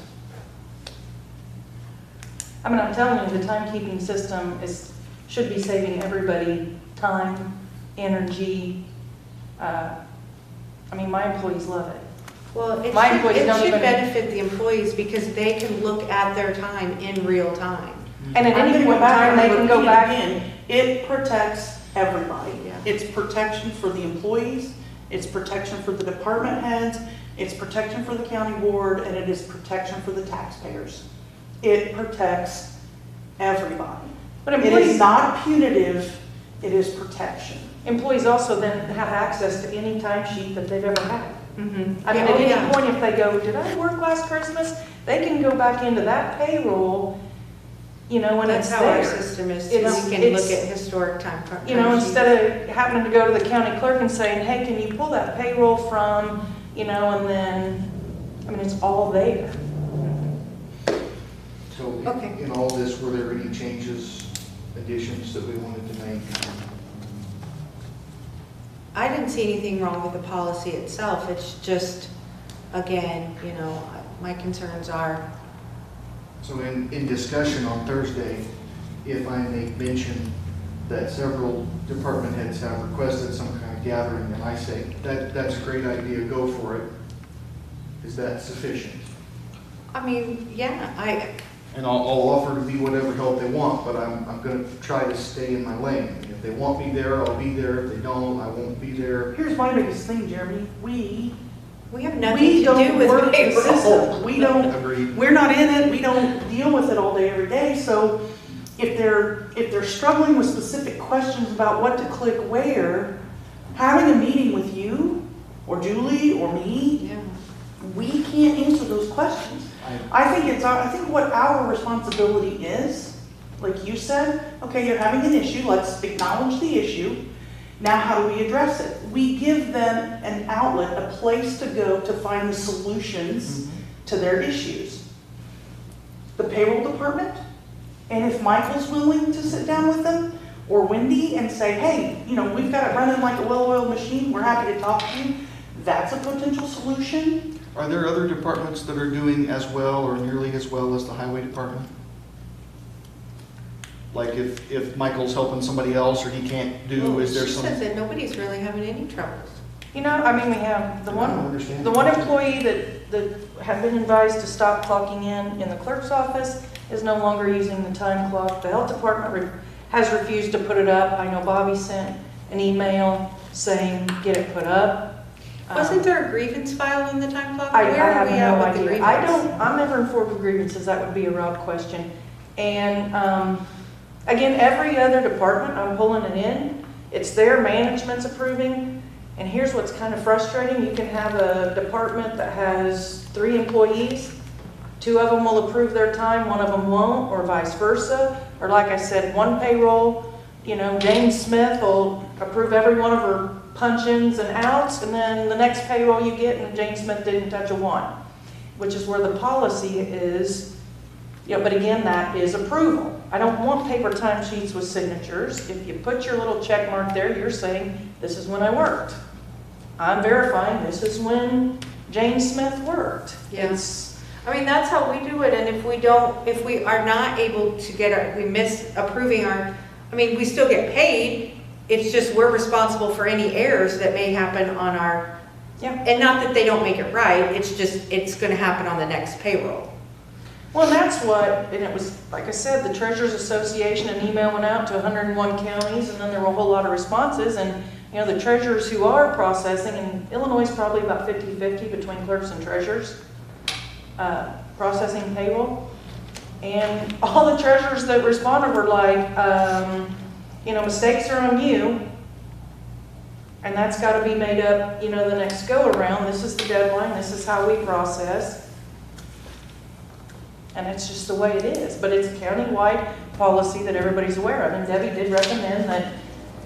I mean, I'm telling you, the timekeeping system should be saving everybody time, energy. My employees love it. Well, it My should, employees it don't should even- benefit the employees because they can look at their time in real time. And at I'm any gonna point in go back time, and they can go repeat back. again. It protects everybody. Yeah. It's protection for the employees, it's protection for the department heads, it's protection for the county board, and it is protection for the taxpayers. It protects everybody. But It is employees, not punitive, it is protection. employees also then have access to any timesheet that they've ever had. Mm-hmm. I mean, at any point, if they go, did I work last Christmas? They can go back into that payroll, when That's it's how our there. system is, It's- we can look it's- at historic time. Instead of having to go to the county clerk and saying, hey, can you pull that payroll from, and then, it's all there. So Okay. in all this, were there any changes, additions that we wanted to make? I didn't see anything wrong with the policy itself. It's just, again, my concerns are, So in discussion on Thursday, if I may mention that several department heads have requested some kind of gathering, and I say, that's a great idea, go for it, is that sufficient? yeah, And I'll offer to be whatever help they want, but I'm gonna try to stay in my lane. If they want me there, I'll be there. If they don't, I won't be there. Here's my biggest thing, Jeremy, we have nothing We to do don't with work the payroll. system. We don't, Agreed. we're not in it, we don't deal with it all day, every day, so if they're struggling with specific questions about what to click where, having a meeting with you, or Julie, or me, Yeah. we can't answer those questions. I think what our responsibility is, like you said, okay, you're having an issue, let's acknowledge the issue. Now, how do we address it? We give them an outlet, a place to go to find the solutions to their issues. The payroll department, and if Michael's willing to sit down with them, or Wendy, and say, hey, we've got it running like a well-oiled machine, we're happy to talk to you, that's a potential solution. Are there other departments that are doing as well or nearly as well as the highway department? Like if Michael's helping somebody else or he can't do, is there She some? says that nobody's really having any troubles. You know, I mean, we have I don't understand. the one employee that had been advised to stop clocking in the clerk's office is no longer using the time clock. The health department has refused to put it up. I know Bobby sent an email saying, get it put up. Wasn't there a grievance filed on the time clock? I Where are have we no at with the idea. grievance? I'm never informed of grievances. That would be a Rob question. And, again, every other department, I'm pulling it in. It's their management's approving. And here's what's kind of frustrating. You can have a department that has 3 employees. 2 of them will approve their time, 1 of them won't, or vice versa. Or like I said, one payroll, you know, James Smith will approve every one of her punch-ins and outs, and then the next payroll you get, and James Smith didn't touch a one, which is where the policy is. You know, but again, that is approval. I don't want paper timesheets with signatures. If you put your little check mark there, you're saying, this is when I worked. I'm verifying this is when James Smith worked. Yeah. It's, I mean, that's how we do it, and if we are not able to get we miss approving our, I mean, we still get paid, it's just we're responsible for any errors that may happen on our, yeah. and not that they don't make it right, it's just, it's gonna happen on the next payroll. Well, and that's what, and it was, like I said, the Treasurers Association, an email went out to 101 counties, and then there were a whole lot of responses, and, you know, the treasurers who are processing, and Illinois is probably about 50-50 between clerks and treasurers, processing payroll, and all the treasurers that responded were like, you know, mistakes are on you, and that's got to be made up, you know, the next go-around. This is the deadline, this is how we process. And it's just the way it is, but it's a county-wide policy that everybody's aware of. And Debbie did recommend that,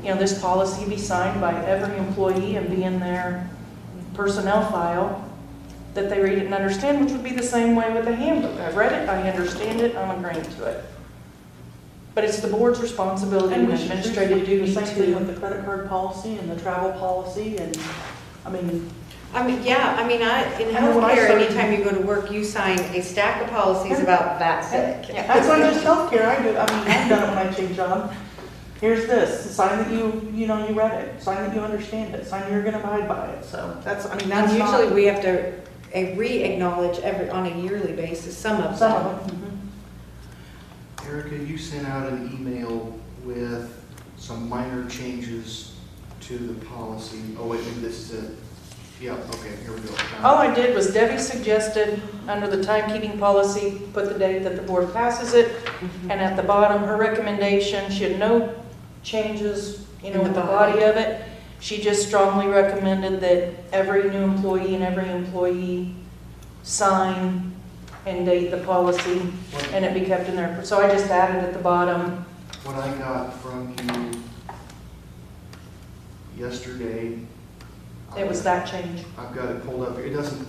you know, this policy be signed by every employee and be in their personnel file, that they read it and understand, which would be the same way with the handbook. I've read it, I understand it, I'm agreeing to it. But it's the board's responsibility And and we should administrative do the duty same thing with to. the credit card policy and the travel policy, and, I mean, Yeah, I mean, in I know when I healthcare, started- anytime you go to work, you sign a stack of policies about that sick. Yeah. that's not just healthcare, I do, I mean, I've done it when I change job. Here's this, sign that you know, you read it, sign that you understand it, sign that you're gonna abide by it, so that's, I mean, that's And not. usually we have to re-acknowledge on a yearly basis, some of Some them. of them. Erica, you sent out an email with some minor changes to the policy. Oh, wait, maybe this is it. Yeah, okay, here we go. All I did was Debbie suggested, under the timekeeping policy, put the date that the board passes it, and at the bottom, her recommendation, she had no changes, you know, In the in the body. body of it. She just strongly recommended that every new employee and every employee sign and date the policy, and it be kept in there. So I just added at the bottom, What I got from you yesterday. it was that change. I've got it pulled up here. It doesn't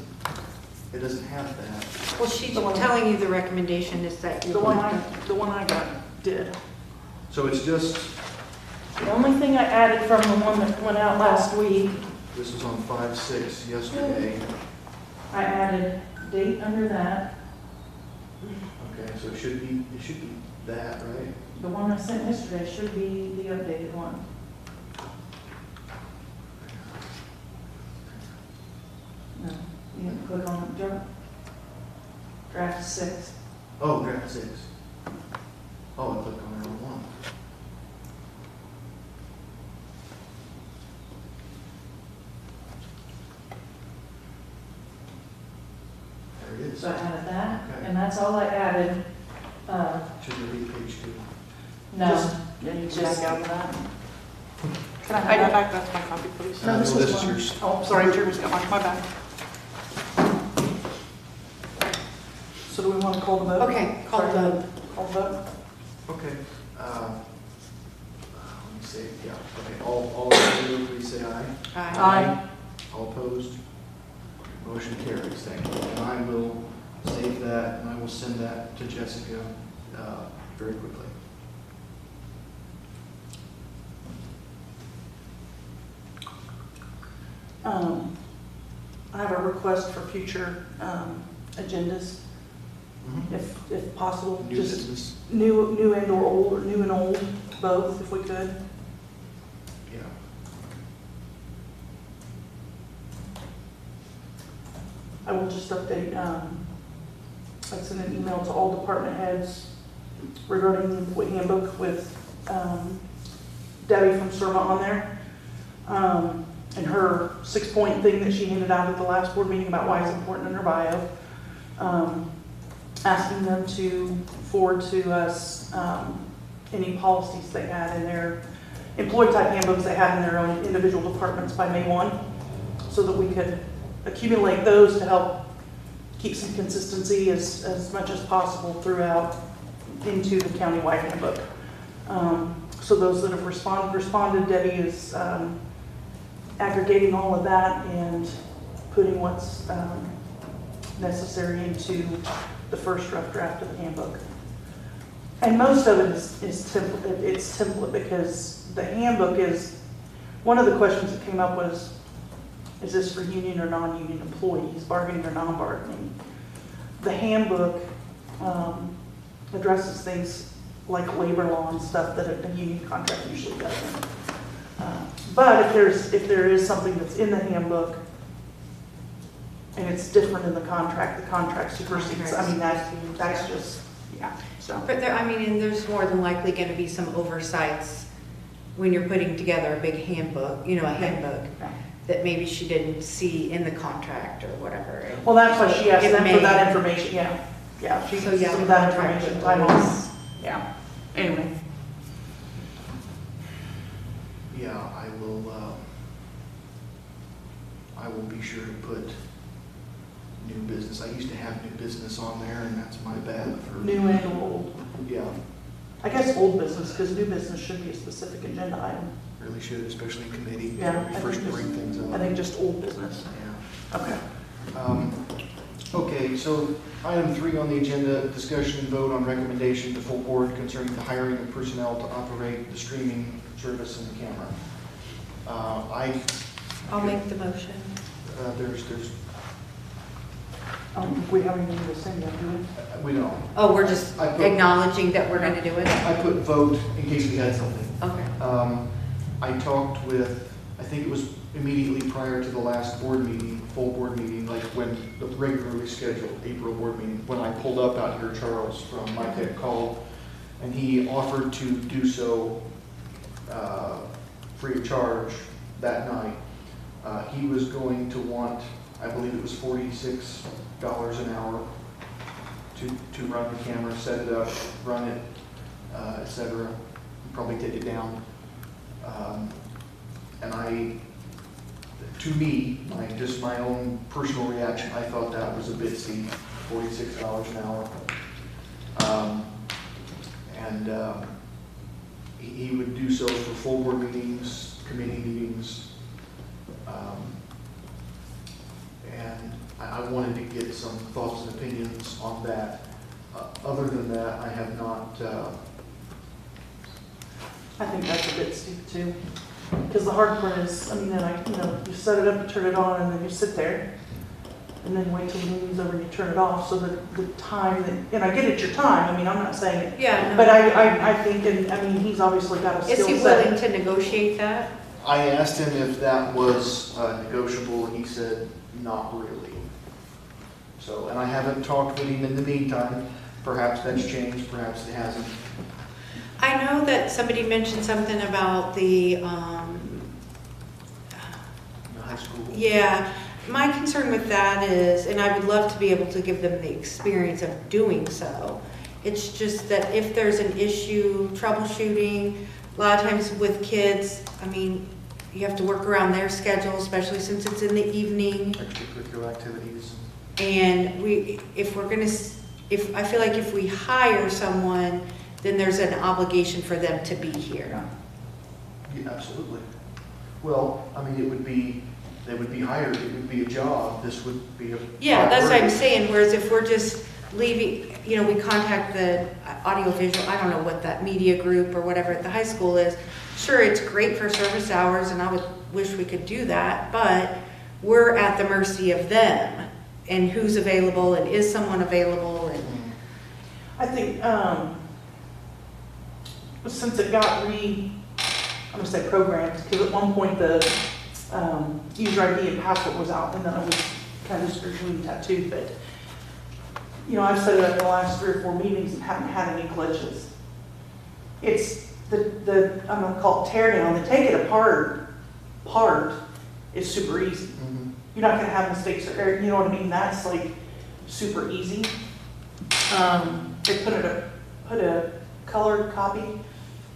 have that. Well, she's The one- telling you the recommendation is that you. The one I got did. So it's just, The only thing I added from the one that went out last week, this was on 5/6 yesterday. I added date under that. Okay, so it should be that, right? The one I sent yesterday should be the updated one. No, you didn't click on it, Joe. Draft 6. Oh, draft 6. Oh, I clicked on the wrong one. There it is. So I added that, Okay. and that's all I added. Should there be page 2? No, Just- Yeah, you can back out of that. Can I have that back? That's my copy, please. No, this No, was this is mine. yours. Oh, sorry, Jeremy's got my back. So do we want to call the vote? Okay, call the vote. Call the vote? Okay. Let me see, yeah, okay, all in favor, please say aye. Aye. All opposed? Motion carries, thank you. And I will save that, and I will send that to Jessica very quickly. I have a request for future agendas. if possible. New Just business, new and or old, or new and old, both, if we could. yeah. I will just update, I sent an email to all department heads regarding the employee handbook with, Debbie from Surma on there. And her 6-point thing that she handed out at the last board meeting about why it's important in her bio. Asking them to forward to us, any policies they had in their employee type handbooks they had in their own individual departments by May 1, so that we could accumulate those to help keep some consistency as much as possible throughout into the countywide handbook. So those that have responded, Debbie is aggregating all of that and putting what's necessary into the first rough draft of the handbook. And most of it is template. It's template because the handbook is, one of the questions that came up was, is this for union or non-union employees, bargaining or non-bargaining? The handbook addresses things like labor law and stuff that a union contract usually doesn't. But if there is something that's in the handbook and it's different in the contract supersedes. I mean, that's just, yeah, so. But there, I mean, and there's more than likely going to be some oversights when you're putting together a big handbook, you know, a handbook Yeah. that maybe she didn't see in the contract or whatever. Well, that's why she asked It them for may- that information, yeah. Yeah, she So, needs yeah, some the of that contract information, would time on, always- yeah. Anyway, Yeah, I will be sure to put new business. I used to have new business on there, and that's my bad for. new and old. Yeah, I guess old business, because new business should be a specific agenda item. really should, especially in committee, Yeah, when we I first think bring things up. I think just old business. Yeah. Okay. Okay, so item 3 on the agenda, discussion and vote on recommendation to full board concerning the hiring of personnel to operate the streaming service and the camera. I'll make the motion. There's, We haven't even the same yet, do we? we don't. Oh, we're just I put- acknowledging that we're going to do it? I put vote in case we had something. Okay. I talked with, I think it was immediately prior to the last board meeting, full board meeting, like when the regularly scheduled April board meeting, when I pulled up out here, Charles from MyTech called, and he offered to do so free of charge that night. He was going to want, I believe it was $46 an hour to run the camera, set it up, run it, etc. Probably take it down. And to me, just my own personal reaction, I thought that was a bit steep, $46 an hour. He would do so for full board meetings, committee meetings. And I wanted to get some thoughts and opinions on that. Other than that, I have not, I think that's a bit steep too. Because the hard part is, I mean, you set it up, you turn it on, and then you sit there, and then wait till the meeting's over and you turn it off, so that the time that, and I get it's your time, I mean, I'm not saying it, Yeah. no. but I think, and I mean, he's obviously got a Is skill he set. willing to negotiate that? I asked him if that was negotiable, and he said, not really. So, and I haven't talked with him in the meantime. Perhaps that's changed, perhaps it hasn't. I know that somebody mentioned something about the, In the high school. yeah, my concern with that is, and I would love to be able to give them the experience of doing so. It's just that if there's an issue, troubleshooting, a lot of times with kids, I mean, you have to work around their schedule, especially since it's in the evening. Extracurricular activities. And I feel like if we hire someone, then there's an obligation for them to be here. Yeah, absolutely. Well, I mean, they would be hired, it would be a job, this would be a. Yeah, that's what I'm priority. saying, whereas if we're just leaving, we contact the audiovisual, I don't know what that media group or whatever at the high school is. Sure, it's great for service hours, and I would wish we could do that, but we're at the mercy of them, and who's available, and is someone available, and I think, since it got I'm gonna say programmed, because at one point the, user ID and password was out, and then it was kind of spiritually tattooed, but, you know, I've set it up in the last 3 or 4 meetings and haven't had any glitches. It's I'm gonna call it tear down, the take it apart part is super easy. Mhm. You're not gonna have mistakes or error, you know what I mean? That's like super easy. They put a colored copy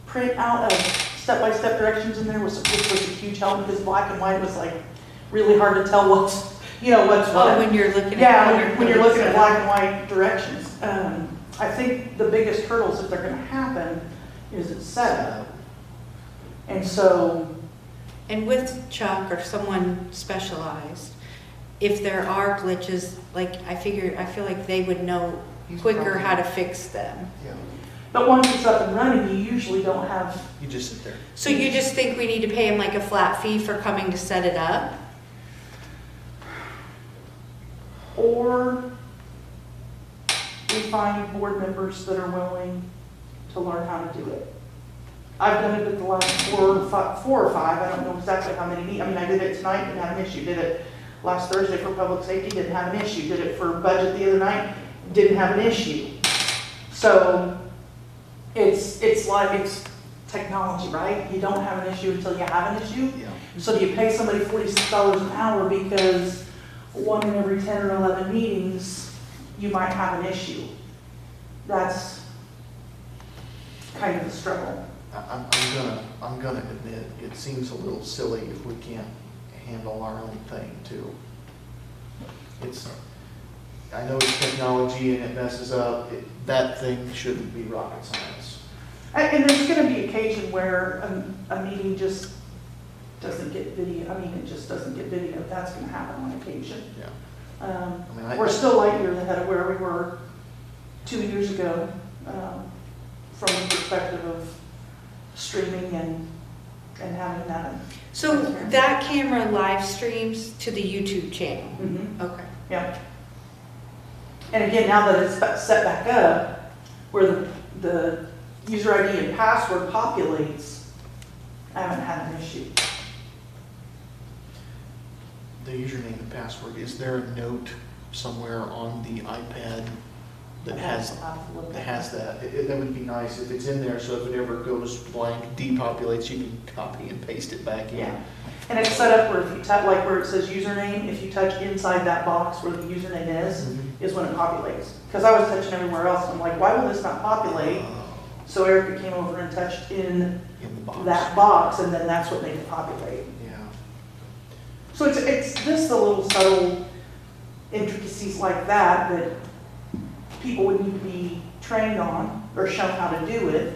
print out of step-by-step directions in there, which was a huge help, because black and white was like really hard to tell what's what. Oh, when you're looking at. Yeah, when you're looking at black and white directions. I think the biggest hurdles, if they're gonna happen, is its setup. And so, And with Chuck or someone specialized, if there are glitches, like I feel like they would know He's quicker probably- how to fix them. Yeah, but once it's up and running, you usually don't have, you just sit there. So you just think we need to pay him like a flat fee for coming to set it up? or we find board members that are willing to learn how to do it. I've done it at the last 4 or 5, I don't know exactly how many, I mean, I did it tonight, didn't have an issue, did it last Thursday for public safety, didn't have an issue, did it for budget the other night, didn't have an issue. So, it's technology, right? You don't have an issue until you have an issue. Yeah. So do you pay somebody $46 an hour because 1 in every 10 or 11 meetings, you might have an issue? That's kind of the struggle. I'm gonna admit, it seems a little silly if we can't handle our own thing too. I know it's technology and it messes up, that thing shouldn't be rocket science. And there's gonna be occasion where a meeting just doesn't get video, I mean, it just doesn't get video, that's gonna happen on occasion. Yeah. I mean, We're still light years ahead of where we were 2 years ago, from the perspective of streaming and having that. So that camera live streams to the YouTube channel? Mhm. Okay. Yeah. And again, now that it's set back up, where the user ID and password populates, I haven't had an issue. The username and password, is there a note somewhere on the iPad that has that? That would be nice if it's in there, so if it ever goes blank, depopulates, you can copy and paste it back in. Yeah. And it's set up where if you touch, like where it says username, if you touch inside that box where the username is when it populates. Because I was touching everywhere else, and I'm like, why will this not populate? So Erica came over and touched in In the box. that box, and then that's what made it populate. Yeah. So it's just the little subtle intricacies like that people would need to be trained on or shown how to do it,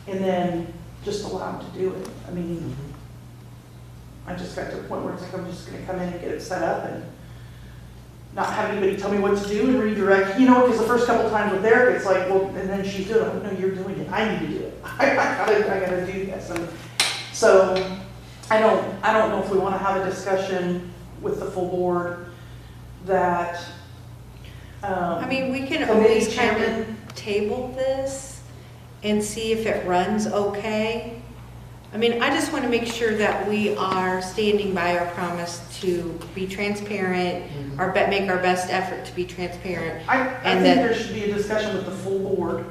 and then just allowed to do it. I mean, I just got to a point where it's like, I'm just gonna come in and get it set up and not have anybody tell me what to do and redirect, because the first couple times with Eric, it's like, well, and then she's doing it, no, you're doing it, I need to do it. I gotta do this. And so, I don't know if we wanna have a discussion with the full board that, I mean, we can committee always kind chairman- of table this and see if it runs okay. I mean, I just want to make sure that we are standing by our promise to be transparent, make our best effort to be transparent. I And think that- there should be a discussion with the full board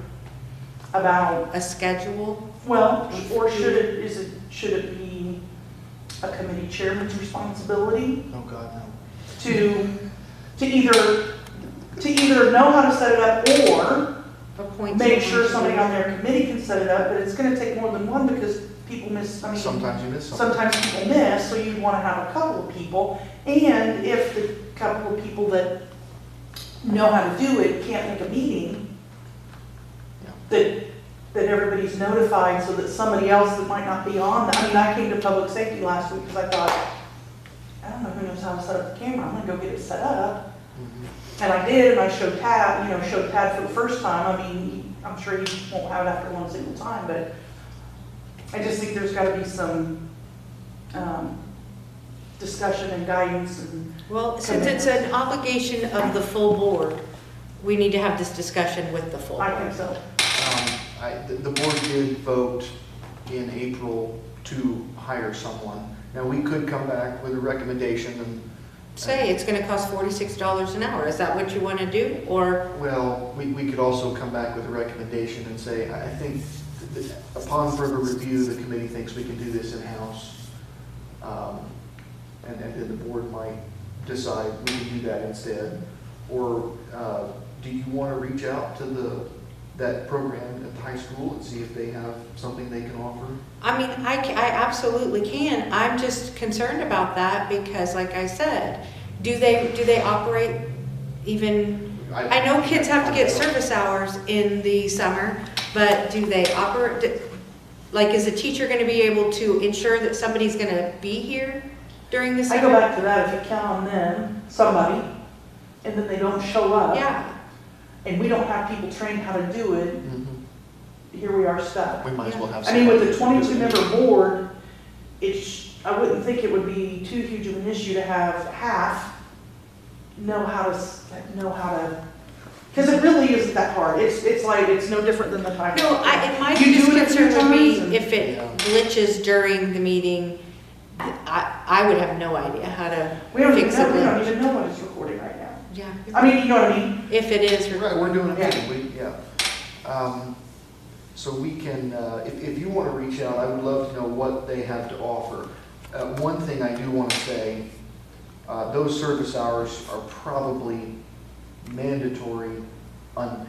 about, A schedule. well, or should it be a committee chairman's responsibility Oh, God, no. to either know how to set it up or Appoint make someone sure to somebody do it. on their committee can set it up, but it's gonna take more than one because people miss, I mean. Sometimes you miss something. Sometimes people miss, so you'd want to have a couple of people. And if the couple of people that know how to do it can't make a meeting, Yeah. that everybody's notified so that somebody else that might not be on that. I mean, I came to public safety last week because I thought, I don't know who knows how to set up the camera. I'm gonna go get it set up. Mhm. And I did, and I showed Tad for the first time. I mean, I'm sure he won't have it after one single time, but I just think there's gotta be some, discussion and guidance and, Well, since it's an obligation of the full board we need to have this discussion with the full I board. think so. The board did vote in April to hire someone. Now, we could come back with a recommendation and, Say it's gonna cost $46 an hour, is that what you wanna do, or? well, we could also come back with a recommendation and say, I think that upon further review, the committee thinks we can do this in-house. And then the board might decide we can do that instead. Or do you want to reach out to that program at the high school and see if they have something they can offer? I mean, I absolutely can. I'm just concerned about that because, like I said, do they operate even, I know kids have to get service hours in the summer, but do they operate, like, is a teacher gonna be able to ensure that somebody's gonna be here during the I summer? go back to that, if you count on them, somebody, and then they don't show up. Yeah, And we don't have people trained how to do it, here we are stuck. We might as well have. I mean, with the somebody- 22-member board, I wouldn't think it would be too huge of an issue to have half know how to, because it really isn't that hard. It's like, it's no different than the time. no, and my You do biggest it a few concern would be times and- if it Yeah. glitches during the meeting, I would have no idea how to We don't even fix know, we don't it. even know what it's recording right now. Yeah. I mean, you know what I mean? If it is. Right, we're doing Yeah. it, so we can, if you want to reach out, I would love to know what they have to offer. One thing I do want to say, those service hours are probably mandatory unpaid.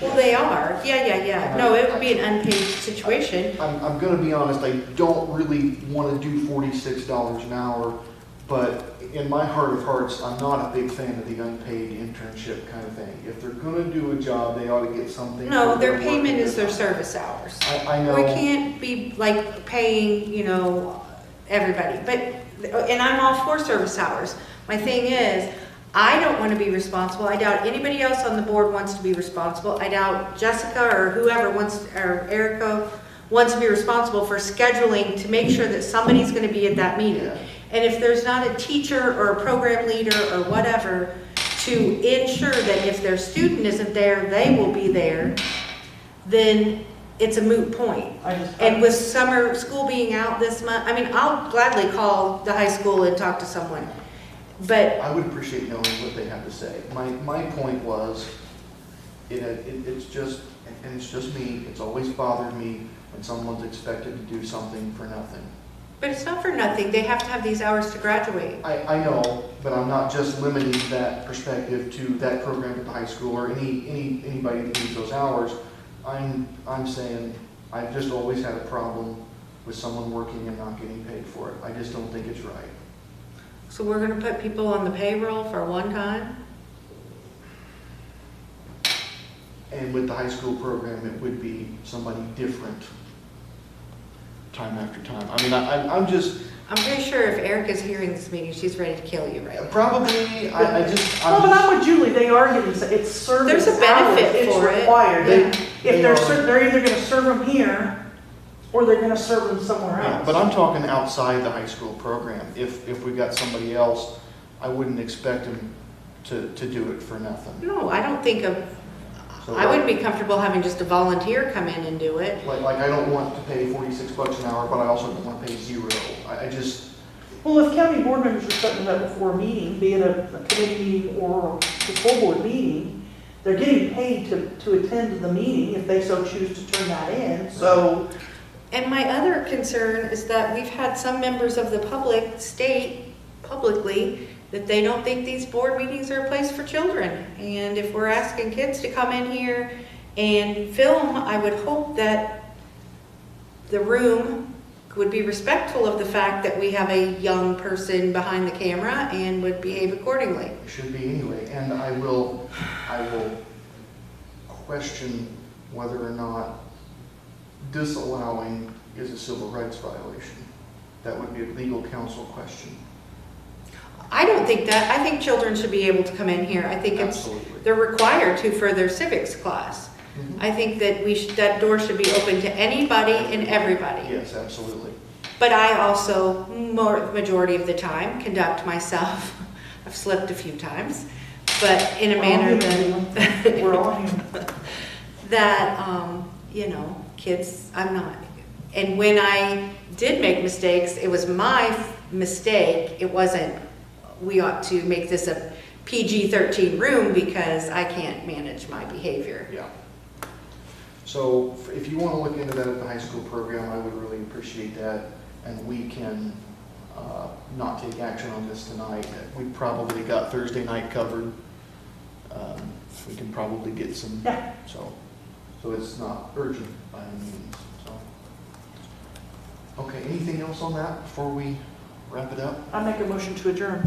Well, they are, yeah. No, it would be an unpaid situation. I'm gonna be honest, I don't really want to do $46 an hour, but in my heart of hearts, I'm not a big fan of the unpaid internship kind of thing. If they're gonna do a job, they ought to get something. No, for their work payment and is their time. service hours. I know. We can't be like paying, everybody, but, and I'm all for service hours. My thing is, I don't want to be responsible. I doubt anybody else on the board wants to be responsible. I doubt Jessica or whoever wants, or Erica wants to be responsible for scheduling to make sure that somebody's going to be at that meeting. Yeah. And if there's not a teacher or a program leader or whatever to ensure that if their student isn't there, they will be there, then it's a moot point. And with summer school being out this month, I mean, I'll gladly call the high school and talk to someone. But, I would appreciate knowing what they have to say. My point was, it's just, and it's just me, it's always bothered me when someone's expected to do something for nothing. but it's not for nothing. They have to have these hours to graduate. I know, but I'm not just limiting that perspective to that program at the high school or anybody that needs those hours. I'm saying, I've just always had a problem with someone working and not getting paid for it. I just don't think it's right. So we're gonna put people on the payroll for one time? And with the high school program, it would be somebody different time after time. I mean, I'm just, I'm pretty sure if Erica's hearing this meeting, she's ready to kill you right now. probably, Well, but I'm with Julie, they are getting, it's service There's a benefit hours, it's for it. required. Yeah. They are. They're either gonna serve them here, or they're gonna serve them somewhere Yeah, else. but I'm talking outside the high school program. If we got somebody else, I wouldn't expect them to do it for nothing. No, I don't think So I wouldn't be comfortable having just a volunteer come in and do it. Like I don't want to pay $46 an hour, but I also don't want to pay $0. I just, Well, if county board members are setting it up before a meeting, be it a committee meeting or the full board meeting, they're getting paid to attend the meeting if they so choose to turn that in, so. And my other concern is that we've had some members of the public state publicly that they don't think these board meetings are a place for children. And if we're asking kids to come in here and film, I would hope that the room would be respectful of the fact that we have a young person behind the camera and would behave accordingly. it should be anyway. And I will question whether or not disallowing is a civil rights violation. That would be a legal counsel question. I don't think that. I think children should be able to come in here. I think Absolutely. they're required to for their civics class. Mhm. I think that that door should be open to anybody and everybody. Yes, absolutely. But I also, majority of the time, conduct myself, I've slipped a few times, but in a manner that, We're all human. that, you know, kids, I'm not. And when I did make mistakes, it was my mistake. It wasn't, we ought to make this a PG-13 room because I can't manage my behavior. Yeah. So if you want to look into that at the high school program, I would really appreciate that. And we can not take action on this tonight. We've probably got Thursday night covered. We can probably get some, Yeah. so it's not urgent by any means, so. Okay, anything else on that before we wrap it up? I make a motion to adjourn.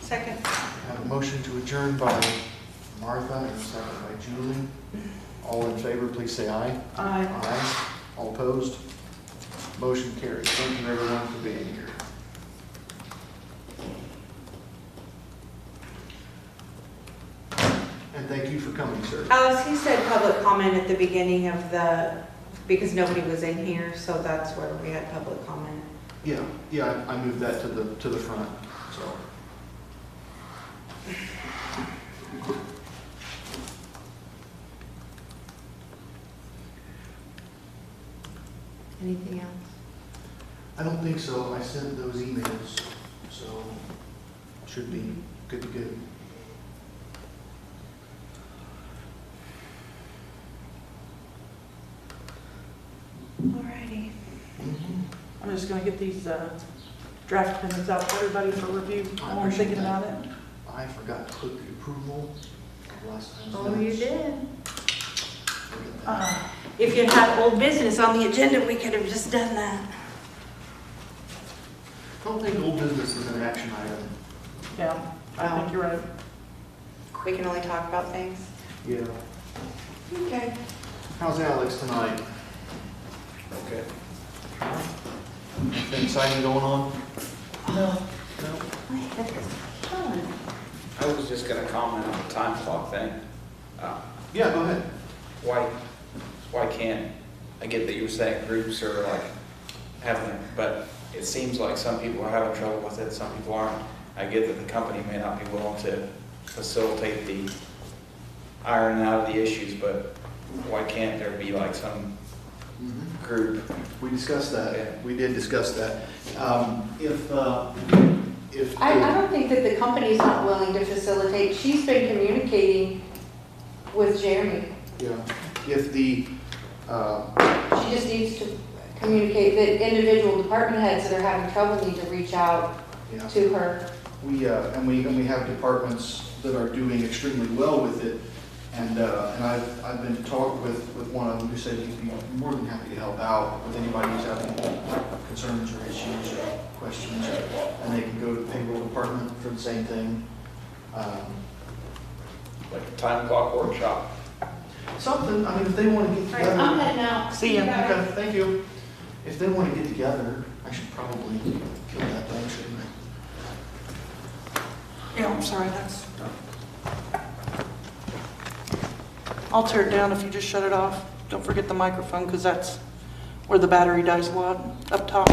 Second. I have a motion to adjourn by Martha and a second by Julie. All in favor, please say aye. Aye. Aye. All opposed? Motion carries. Thank you everyone for being here. And thank you for coming, sir. Alice, he said public comment at the beginning of because nobody was in here, so that's where we had public comment. Yeah, I moved that to the front, so. Anything else? I don't think so. I sent those emails, so should be good to go. Alrighty. I'm just gonna get these draft opinions out to everybody for review. I While I'm thinking appreciate about that. it. I forgot to click the approval last time. Oh, you did. Forget that. If you had old business on the agenda, we could have just done that. I don't think old business is an action item. Yeah, I think you're right. We can only talk about things. Yeah. Okay. How's Alex tonight? Okay. Anything exciting going on? No. No. I was just gonna comment on the time clock thing. Yeah, go ahead. Why can't, I get that you were saying groups are like having, but it seems like some people are having trouble with it, some people aren't. I get that the company may not be willing to facilitate the ironing out of the issues, but why can't there be like some group? We discussed that. Yeah. We did discuss that. If I don't think that the company's not willing to facilitate. She's been communicating with Jeremy. Yeah, if the, She just needs to communicate, that individual department heads that are having trouble need to reach out yeah, to her. we have departments that are doing extremely well with it. And I've been talking with one of them who said he'd be more than happy to help out with anybody who's having concerns or issues or questions. And they can go to the payroll department for the same thing. Like a time clock workshop? Something, I mean, if they want to get All right, I'm together. heading out. See ya. Okay, thank you. If they want to get together, I should probably kill that thing, shouldn't I? Yeah, I'm sorry, that's. I'll tear it down if you just shut it off. Don't forget the microphone, because that's where the battery dies a lot, up top.